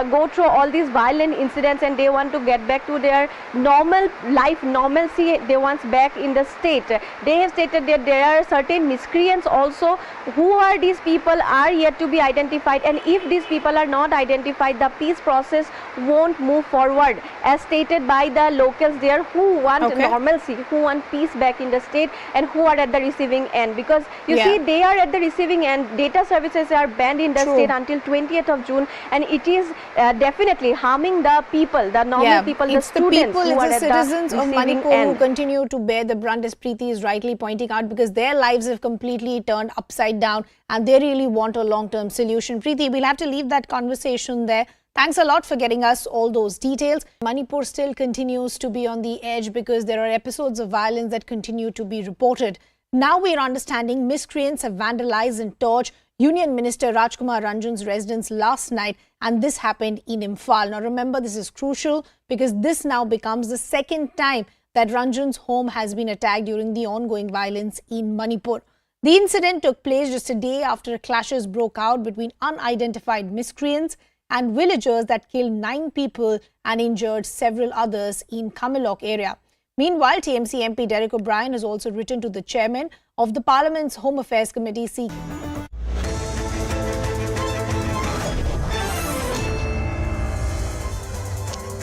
go through all these violent incidents and they want to get back to their normal life, normalcy, they want back in the state. They have stated that there are certain miscreants also. Who are these people are yet to be identified, and if these people are not identified, the peace process won't move forward, as stated by the locals there, who want normalcy, who want peace back in the state, and who are at the receiving end. Because you see, they are at the receiving end. Data services are banned in the state until 20th of June, and it is definitely harming the people, the normal people, the students who are at the citizens of Manipur end. who continue to bear the brunt, as Preeti is rightly pointing out, because their lives have completely turned upside down and they really want a long-term solution. Preeti, we'll have to leave that conversation there. Thanks a lot for getting us all those details. Manipur still continues to be on the edge because there are episodes of violence that continue to be reported. Now we are understanding miscreants have vandalized and torched Union Minister Rajkumar Ranjan's residence last night, and this happened in Imphal. Now remember, this is crucial because this now becomes the second time that Ranjan's home has been attacked during the ongoing violence in Manipur. The incident took place just a day after clashes broke out between unidentified miscreants and villagers that killed 9 people and injured several others in Kamelok area. Meanwhile, TMC MP Derek O'Brien has also written to the chairman of the Parliament's Home Affairs Committee seeking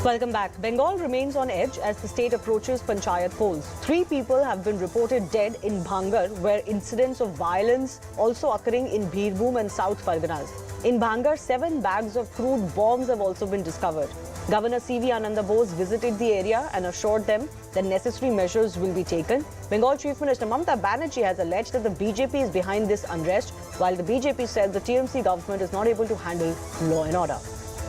Welcome back. Bengal remains on edge as the state approaches Panchayat polls. 3 people have been reported dead in Bhangar, where incidents of violence also occurring in Birbhum and South Parganas. In Bhangar, 7 bags of crude bombs have also been discovered. Governor C.V. Ananda Bose visited the area and assured them that necessary measures will be taken. Bengal Chief Minister Mamata Banerjee has alleged that the BJP is behind this unrest, while the BJP said the TMC government is not able to handle law and order.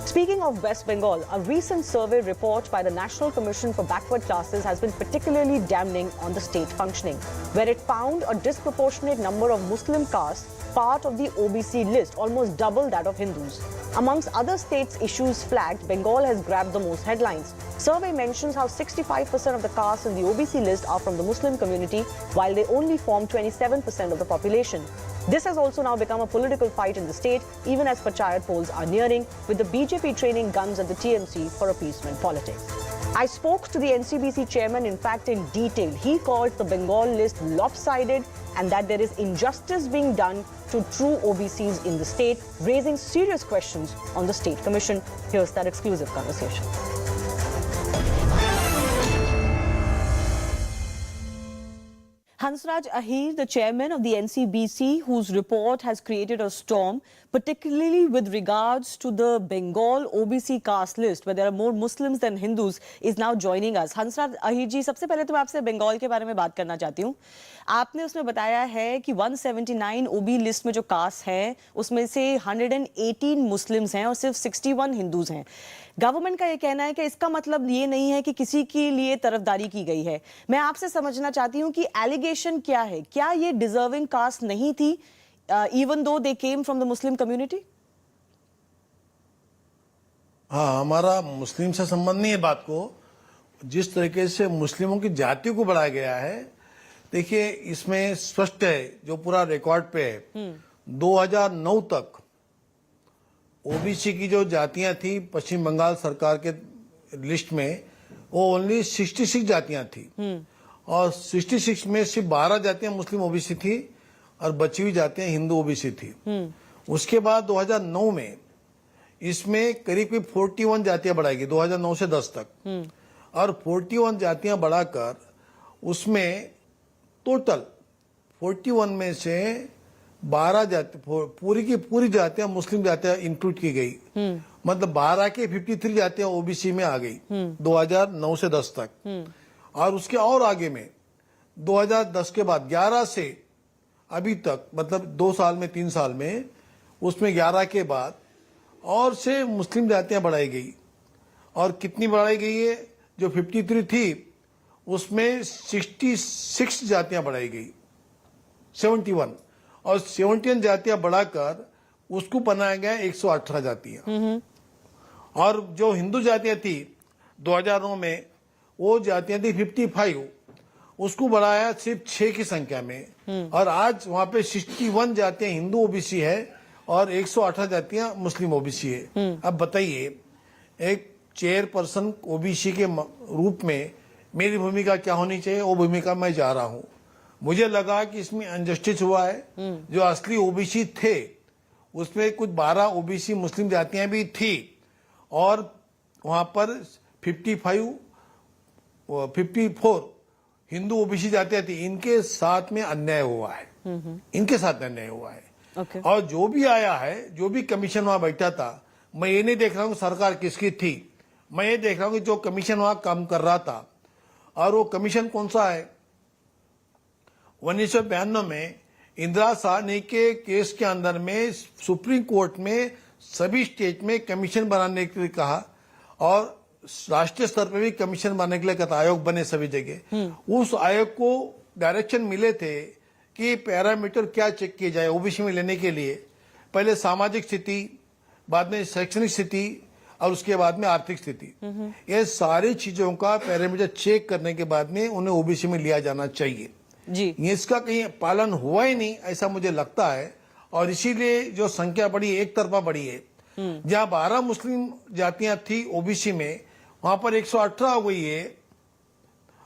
Speaking of West Bengal, a recent survey report by the National Commission for Backward Classes has been particularly damning on the state functioning, where it found a disproportionate number of Muslim castes part of the OBC list, almost double that of Hindus. Amongst other states' issues flagged, Bengal has grabbed the most headlines. Survey mentions how 65% of the castes in the OBC list are from the Muslim community, while they only form 27% of the population. This has also now become a political fight in the state, even as Panchayat polls are nearing, with the BJP training guns at the TMC for appeasement politics. I spoke to the NCBC chairman, in fact, in detail. He called the Bengal list lopsided and that there is injustice being done to true OBCs in the state, raising serious questions on the State Commission. Here's that exclusive conversation. Hansraj Ahir, the chairman of the NCBC, whose report has created a storm, particularly with regards to the Bengal OBC caste list, where there are more Muslims than Hindus, is now joining us. Hansraj Ahir ji, सबसे पहले तो मैं आपसे बंगाल के बारे में बात करना चाहती हूँ. आपने उसमें बताया है कि 179 OB लिस्ट में जो कास्ट हैं, उसमें से 118 मुस्लिम्स हैं और सिर्फ 61 हिंदूज हैं. गवर्नमेंट का ये कहना है कि इसका मतलब ये नहीं है कि किसी के लिए तरफदारी की गई है. मैं आपसे समझना चाहती हूँ कि एलिगेशन क्या है? क्या ये डिजर्विंग कास्ट नहीं थी, even though they came from the Muslim community? हाँ, हमारा मुस्लिम से संबंध नहीं है बात को. जिस तरीके से मुस्लिमों की जाति को बढ़ाया गया है, देखिए इसमें स्पष्ट है, जो पूरा रिकॉर्ड पे है, 2009 तक ओबीसी की जो जातियां थी पश्चिम बंगाल सरकार के लिस्ट में, वो ओनली 66 जातियां थी और 66 में सिर्फ 12 जातियां मुस्लिम ओबीसी थी और बची हुई जातियां हिंदू ओबीसी थी। उसके बाद 2009 में इसमें करीब करीब 41 जातियां बढ़ाई गई 2009 से 10 तक, और 41 जातियां बढ़ाकर उसमें टोटल 41 में से 12 जाति पूरी की पूरी जातियां मुस्लिम जातियां इंक्लूड की गई। मतलब 12 के 53 जातियां ओबीसी में आ गई 2009 से 10 तक। और उसके और आगे में 2010 के बाद 11 से अभी तक, मतलब 2 साल में 3 साल में, उसमें 11 के बाद और से मुस्लिम जातियां बढ़ाई गई। और कितनी बढ़ाई गई है? जो 53 थी उसमें 66 जातियां बढ़ाई गई, 71, और 71 जातियां बढ़ाकर उसको बनाया गया 118 जातियां। और जो हिंदू जातियां थी 2009 में, वो जातियां थी 55, उसको बढ़ाया सिर्फ 6 की संख्या में। और आज वहां पे 61 जातियां हिंदू ओबीसी है और 118 जातियां मुस्लिम ओबीसी है। अब बताइए, एक चेयरपर्सन ओबीसी के रूप में मेरी भूमिका क्या होनी चाहिए? वो भूमिका मैं जा रहा हूं। मुझे लगा कि इसमें अनजस्टिस हुआ है। जो असली ओबीसी थे उसमें कुछ 12 ओबीसी मुस्लिम जातियां भी थी, और वहां पर 54 हिंदू ओबीसी जातियां थी। इनके साथ में अन्याय हुआ है, इनके साथ अन्याय हुआ है। और जो भी आया है, जो भी कमीशन वहां बैठा था, मैं ये नहीं देख रहा हूँ सरकार किसकी थी, मैं ये देख रहा हूँ कि जो कमीशन वहां काम कर रहा था। और वो कमीशन कौन सा है? 1992 में इंदिरा साहनी के केस के अंदर में सुप्रीम कोर्ट में सभी स्टेट में कमीशन बनाने के लिए कहा, और राष्ट्रीय स्तर पर भी कमीशन बनाने के लिए कहता, आयोग बने सभी जगह। उस आयोग को डायरेक्शन मिले थे कि पैरामीटर क्या चेक किए जाए ओबीसी में लेने के लिए। पहले सामाजिक स्थिति, बाद में शैक्षणिक स्थिति, और उसके बाद में आर्थिक स्थिति। ये सारी चीजों का पैरामीटर चेक करने के बाद में उन्हें ओबीसी में लिया जाना चाहिए जी। इसका कहीं पालन हुआ ही नहीं, ऐसा मुझे लगता है। और इसीलिए जो संख्या बढ़ी, एक तरफा बढ़ी है। जहां 12 मुस्लिम जातियां थी ओबीसी में, वहां पर 118 हो गई है।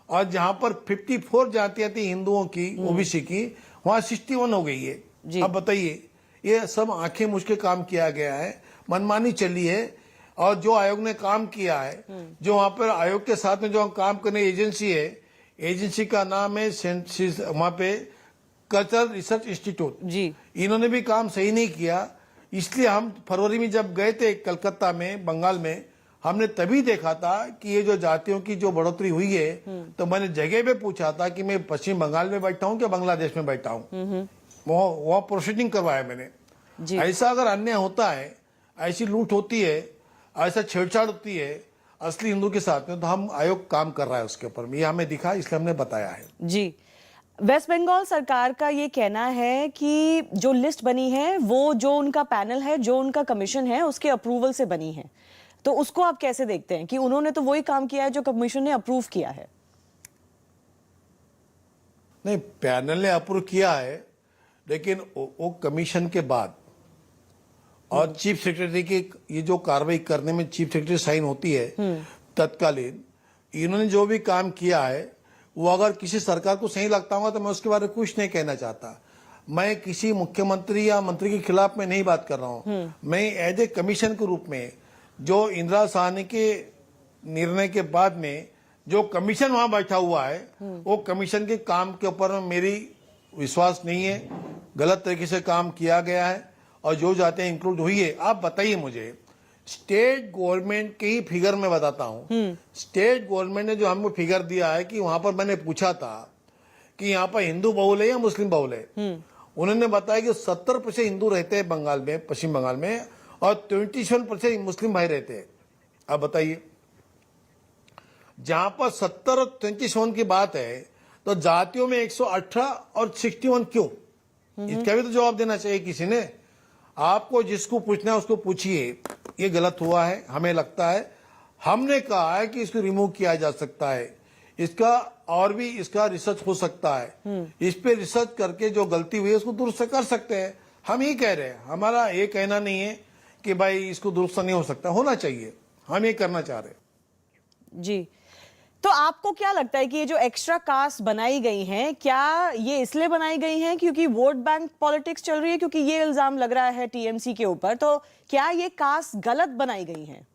और जहां पर 54 जातियां थी हिंदुओं की ओबीसी की, वहां 61 हो गई है। अब बताइए, ये सब आंखें मूंद के काम किया गया है, मनमानी चली है। और जो आयोग ने काम किया है, जो वहां पर आयोग के साथ में जो काम करने एजेंसी है, एजेंसी का नाम है वहां पे कल्चरल रिसर्च इंस्टीट्यूट जी। इन्होंने भी काम सही नहीं किया। इसलिए हम फरवरी में जब गए थे कलकत्ता में, बंगाल में, हमने तभी देखा था कि ये जो जातियों की जो बढ़ोतरी हुई है, तो मैंने जगह पे पूछा था कि मैं पश्चिम बंगाल में बैठा हूँ कि बांग्लादेश में बैठा हूँ। वहाँ प्रोसीडिंग करवाया मैंने। ऐसा अगर अन्याय होता है, ऐसी लूट होती है, ऐसा छेड़छाड़ होती है असली हिंदू के साथ में, तो हम आयोग काम कर रहा है उसके ऊपर। ये हमें दिखा, इसलिए हमने बताया है जी। वेस्ट बंगाल सरकार का ये कहना है कि जो लिस्ट बनी है वो जो उनका पैनल है, जो उनका कमीशन है, उसके अप्रूवल से बनी है। तो उसको आप कैसे देखते हैं कि उन्होंने तो वही काम किया है जो कमीशन ने अप्रूव किया है? नहीं, पैनल ने अप्रूव किया है, लेकिन वो कमीशन के बाद और चीफ सेक्रेटरी की ये जो कार्रवाई करने में चीफ सेक्रेटरी साइन होती है तत्कालीन, इन्होंने जो भी काम किया है वो अगर किसी सरकार को सही लगता होगा तो मैं उसके बारे में कुछ नहीं कहना चाहता। मैं किसी मुख्यमंत्री या मंत्री के खिलाफ में नहीं बात कर रहा हूँ। मैं एज ए कमीशन के रूप में जो इंदिरा साहनी के निर्णय के बाद में जो कमीशन वहां बैठा हुआ है, वो कमीशन के काम के ऊपर मेरी विश्वास नहीं है। गलत तरीके से काम किया गया है और जो जाते इंक्लूड हुई है। आप बताइए मुझे, स्टेट गवर्नमेंट के ही फिगर में बताता हूँ। स्टेट गवर्नमेंट ने जो हमको फिगर दिया है कि वहां पर मैंने पूछा था कि यहाँ पर हिंदू बहुल है या मुस्लिम बहुल है, उन्होंने बताया कि 70% हिंदू रहते हैं बंगाल में, पश्चिम बंगाल में, और 27% मुस्लिम भाई रहते हैं। अब बताइए, जहां पर 70 और 27 की बात है, तो जातियों में 118 और 61 क्यों? इसका भी तो जवाब देना चाहिए किसी ने। आपको जिसको पूछना है उसको पूछिए। ये गलत हुआ है, हमें लगता है। हमने कहा है कि इसको रिमूव किया जा सकता है, इसका और भी इसका रिसर्च हो सकता है। इस पे रिसर्च करके जो गलती हुई है उसको दुरुस्त कर सकते हैं। हम ही कह रहे हैं, हमारा ये कहना नहीं है कि भाई इसको दुरुस्त नहीं हो सकता, होना चाहिए। हम ये करना चाह रहे हैं जी। तो आपको क्या लगता है कि ये जो एक्स्ट्रा कास्ट बनाई गई हैं, क्या ये इसलिए बनाई गई हैं क्योंकि वोट बैंक पॉलिटिक्स चल रही है? क्योंकि ये इल्जाम लग रहा है टीएमसी के ऊपर, तो क्या ये कास्ट गलत बनाई गई हैं?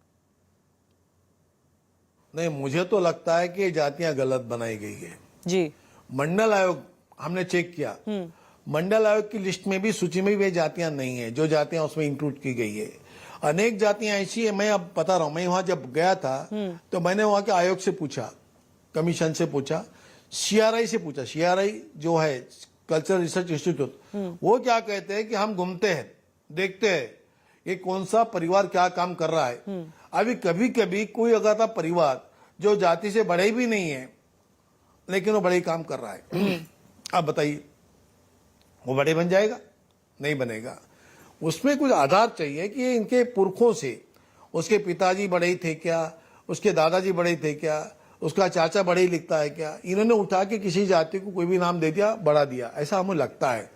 नहीं, मुझे तो लगता है कि जातियां गलत बनाई गई है जी। मंडल आयोग हमने चेक किया, मंडल आयोग की लिस्ट में भी, सूची में भी वे जातियां नहीं है जो जातियां उसमें इंक्लूड की गई है। अनेक जातियां ऐसी है, मैं अब बता रहा हूं, मैं वहां जब गया था तो मैंने वहां के आयोग से पूछा, कमीशन से पूछा, सीआरआई से पूछा, सीआरआई जो है कल्चरल रिसर्च इंस्टीट्यूट, वो क्या कहते हैं कि हम घूमते हैं, देखते हैं ये कौन सा परिवार क्या काम कर रहा है। अभी कभी कभी कोई अगर था परिवार जो जाति से बड़े भी नहीं है लेकिन वो बड़े काम कर रहा है, अब बताइए वो बड़े बन जाएगा? नहीं बनेगा। उसमें कुछ आधार चाहिए कि इनके पुरखों से, उसके पिताजी बड़े ही थे क्या, उसके दादाजी बड़े ही थे क्या, उसका चाचा बड़े ही लिखता है क्या, इन्होंने उठा के किसी जाति को कोई भी नाम दे दिया, बढ़ा दिया, ऐसा हमें लगता है।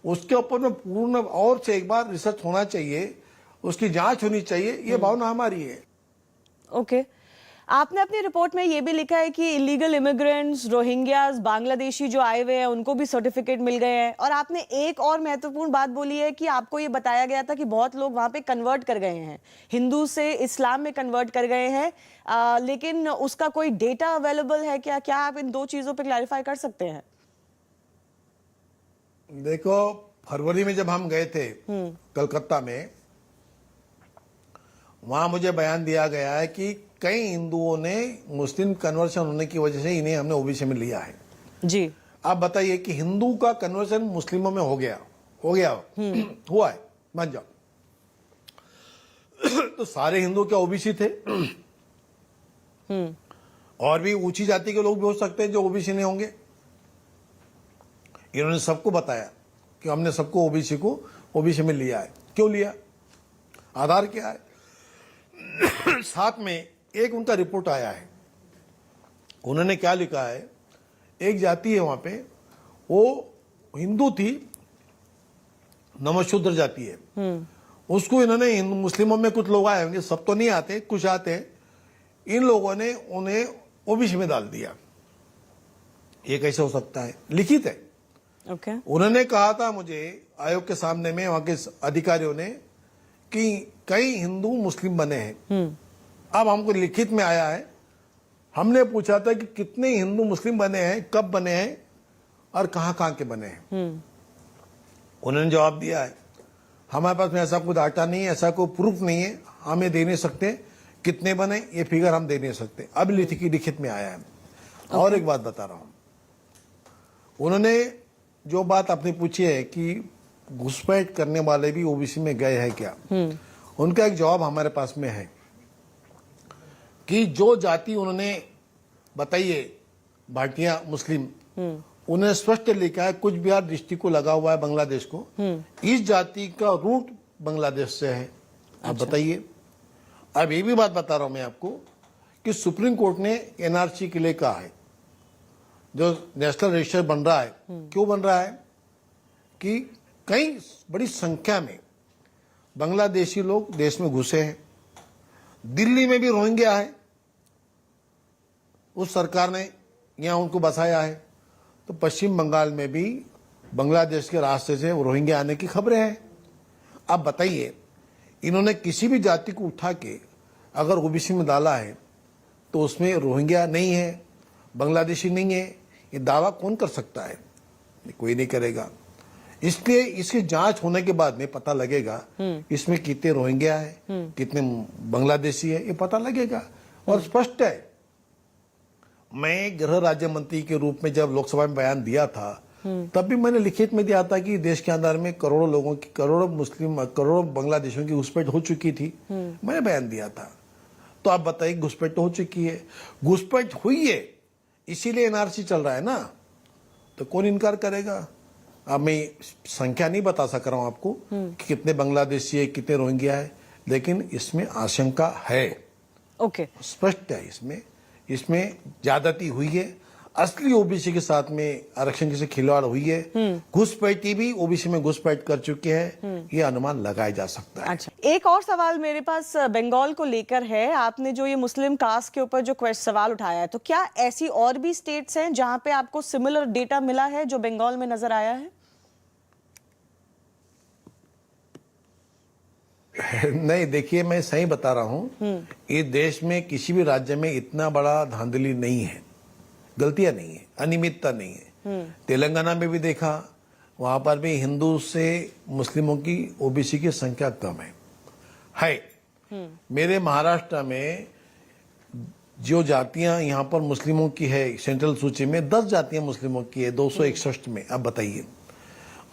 उसके ऊपर में पूर्ण और से एक बार रिसर्च होना चाहिए, उसकी जांच होनी चाहिए, ये भावना हमारी है। ओके। आपने अपनी रिपोर्ट में ये भी लिखा है कि इलीगल इमिग्रेंट्स, रोहिंग्यास, बांग्लादेशी जो आए हुए हैं उनको भी सर्टिफिकेट मिल गए हैं, और आपने एक और महत्वपूर्ण बात बोली है कि आपको ये बताया गया था कि बहुत लोग वहां पे कन्वर्ट कर गए हैं, हिंदू से इस्लाम में कन्वर्ट कर गए हैं, लेकिन उसका कोई डेटा अवेलेबल है क्या? क्या आप इन दो चीजों पे क्लैरिफाई कर सकते हैं? देखो, फरवरी में जब हम गए थे कलकत्ता में, वहां मुझे बयान दिया गया है कि कई हिंदुओं ने मुस्लिम कन्वर्शन होने की वजह से इन्हें हमने ओबीसी में लिया है। जी। आप बताइए कि हिंदू का कन्वर्शन मुस्लिमों में हो गया हुआ है, मान जाओ तो सारे हिंदू क्या ओबीसी थे? और भी ऊंची जाति के लोग भी हो सकते हैं जो ओबीसी नहीं होंगे। इन्होंने सबको बताया कि हमने सबको ओबीसी में लिया है। क्यों लिया? आधार क्या है? साथ में एक उनका रिपोर्ट आया है, उन्होंने क्या लिखा है, एक जाति है वहां पे, वो हिंदू थी, नमशूद्र जाति है, उसको इन्होंने मुस्लिमों में कुछ लोग आए होंगे, सब तो नहीं आते, कुछ आते हैं, इन लोगों ने उन्हें ओबीसी में डाल दिया। ये कैसे हो सकता है? लिखित है। Okay. उन्होंने कहा था मुझे आयोग के सामने में, वहां के अधिकारियों ने, कि कई हिंदू मुस्लिम बने हैं। अब हमको लिखित में आया है, हमने पूछा था कि कितने हिंदू मुस्लिम बने हैं, कब बने हैं और कहां के बने हैं। उन्होंने जवाब दिया है, हमारे पास में ऐसा कोई डाटा नहीं है, ऐसा कोई प्रूफ नहीं है, हम ये दे नहीं सकते कितने बने, ये फिगर हम दे नहीं सकते। अब लिखित में आया है। और एक बात बता रहा हूं, उन्होंने जो बात आपने पूछी है कि घुसपैठ करने वाले भी ओबीसी में गए हैं क्या, उनका एक जवाब हमारे पास में है कि जो जाति उन्होंने बताई है, भाटिया मुस्लिम, उन्हें स्पष्ट लिखा है कुछ बिहार डिस्ट्रिक्ट को लगा हुआ है बांग्लादेश को, इस जाति का रूट बांग्लादेश से है। आप बताइए। अब ये भी बात बता रहा हूं मैं आपको कि सुप्रीम कोर्ट ने एनआरसी के लिए कहा है, जो नेशनल रजिस्टर बन रहा है, क्यों बन रहा है कि कई बड़ी संख्या में बांग्लादेशी लोग देश में घुसे हैं। दिल्ली में भी रोहिंग्या है, उस सरकार ने यहां उनको बसाया है, तो पश्चिम बंगाल में भी बांग्लादेश के रास्ते से रोहिंग्या आने की खबरें हैं। अब बताइए, इन्होंने किसी भी जाति को उठा के अगर ओबीसी में डाला है तो उसमें रोहिंग्या नहीं है, बांग्लादेशी नहीं है, ये दावा कौन कर सकता है? कोई नहीं करेगा। इसलिए इसकी जांच होने के बाद में पता लगेगा इसमें कितने रोहिंग्या है, कितने बांग्लादेशी है, ये पता लगेगा। और स्पष्ट है, मैं गृह राज्य मंत्री के रूप में जब लोकसभा में बयान दिया था, तब भी मैंने लिखित में दिया था कि देश के अंदर में करोड़ों लोगों की, करोड़ों मुस्लिम, करोड़ों बांग्लादेशियों की घुसपैठ हो चुकी थी, मैंने बयान दिया था। तो आप बताइए, घुसपैठ तो हो चुकी है, घुसपैठ हुई है, इसीलिए एनआरसी चल रहा है ना, तो कौन इनकार करेगा? अब मैं संख्या नहीं बता सक रहा हूं आपको कि कितने बांग्लादेशी है, कितने रोहिंग्या है, लेकिन इसमें आशंका है। ओके। स्पष्ट है, इसमें ज्यादती हुई है। असली ओबीसी के साथ में आरक्षण की से खिलवाड़ हुई है, घुसपैठी भी ओबीसी में घुसपैठ कर चुके हैं, ये अनुमान लगाया जा सकता है। अच्छा, एक और सवाल मेरे पास बंगाल को लेकर है। आपने जो ये मुस्लिम कास्ट के ऊपर जो सवाल उठाया है, तो क्या ऐसी और भी स्टेट्स हैं जहां पे आपको सिमिलर डेटा मिला है जो बंगाल में नजर आया है? नहीं, देखिए मैं सही बता रहा हूँ, ये देश में किसी भी राज्य में इतना बड़ा धांधली नहीं है, गलतियां नहीं है, अनियमितता नहीं है। तेलंगाना में भी देखा, वहां पर भी हिंदू से मुस्लिमों की ओबीसी की संख्या कम है। मेरे महाराष्ट्र में जो जातियां यहाँ पर मुस्लिमों की है सेंट्रल सूची में 10 जातियां मुस्लिमों की है 261 में। अब बताइए,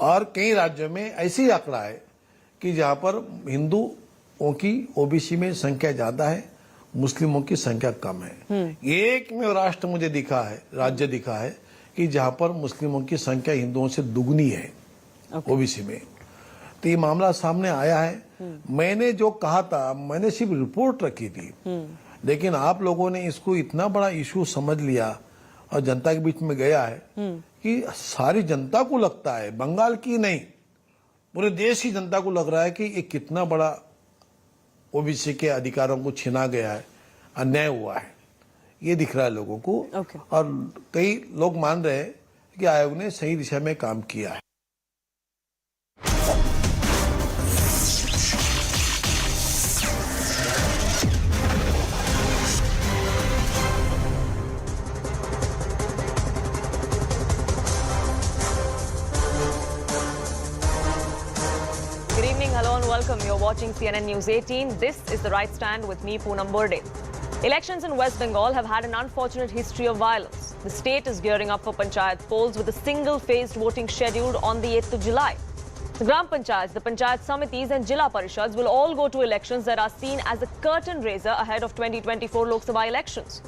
और कई राज्यों में ऐसी आंकड़ा है कि जहां पर हिंदुओं की ओबीसी में संख्या ज्यादा है, मुस्लिमों की संख्या कम है। एक में राष्ट्र मुझे दिखा है, राज्य दिखा है कि जहां पर मुस्लिमों की संख्या हिंदुओं से दुगनी है ओबीसी में। तो ये मामला सामने आया है। मैंने जो कहा था, मैंने सिर्फ रिपोर्ट रखी थी, लेकिन आप लोगों ने इसको इतना बड़ा इशू समझ लिया और जनता के बीच में गया है कि सारी जनता को लगता है, बंगाल की नहीं, पूरे देश की जनता को लग रहा है कि ये कितना बड़ा ओबीसी के अधिकारों को छीना गया है, अन्याय हुआ है, ये दिख रहा है लोगों को। और कई लोग मान रहे हैं कि आयोग ने सही दिशा में काम किया है। Welcome. You're watching CNN News 18. This is The Right Stand with me, Poonam Burde. Elections in West Bengal have had an unfortunate history of violence. The state is gearing up for Panchayat polls with a single-phased voting scheduled on the 8th of July. The Gram Panchayats, the Panchayat Samitis and Jilla Parishads will all go to elections that are seen as a curtain raiser ahead of 2024 Lok Sabha elections.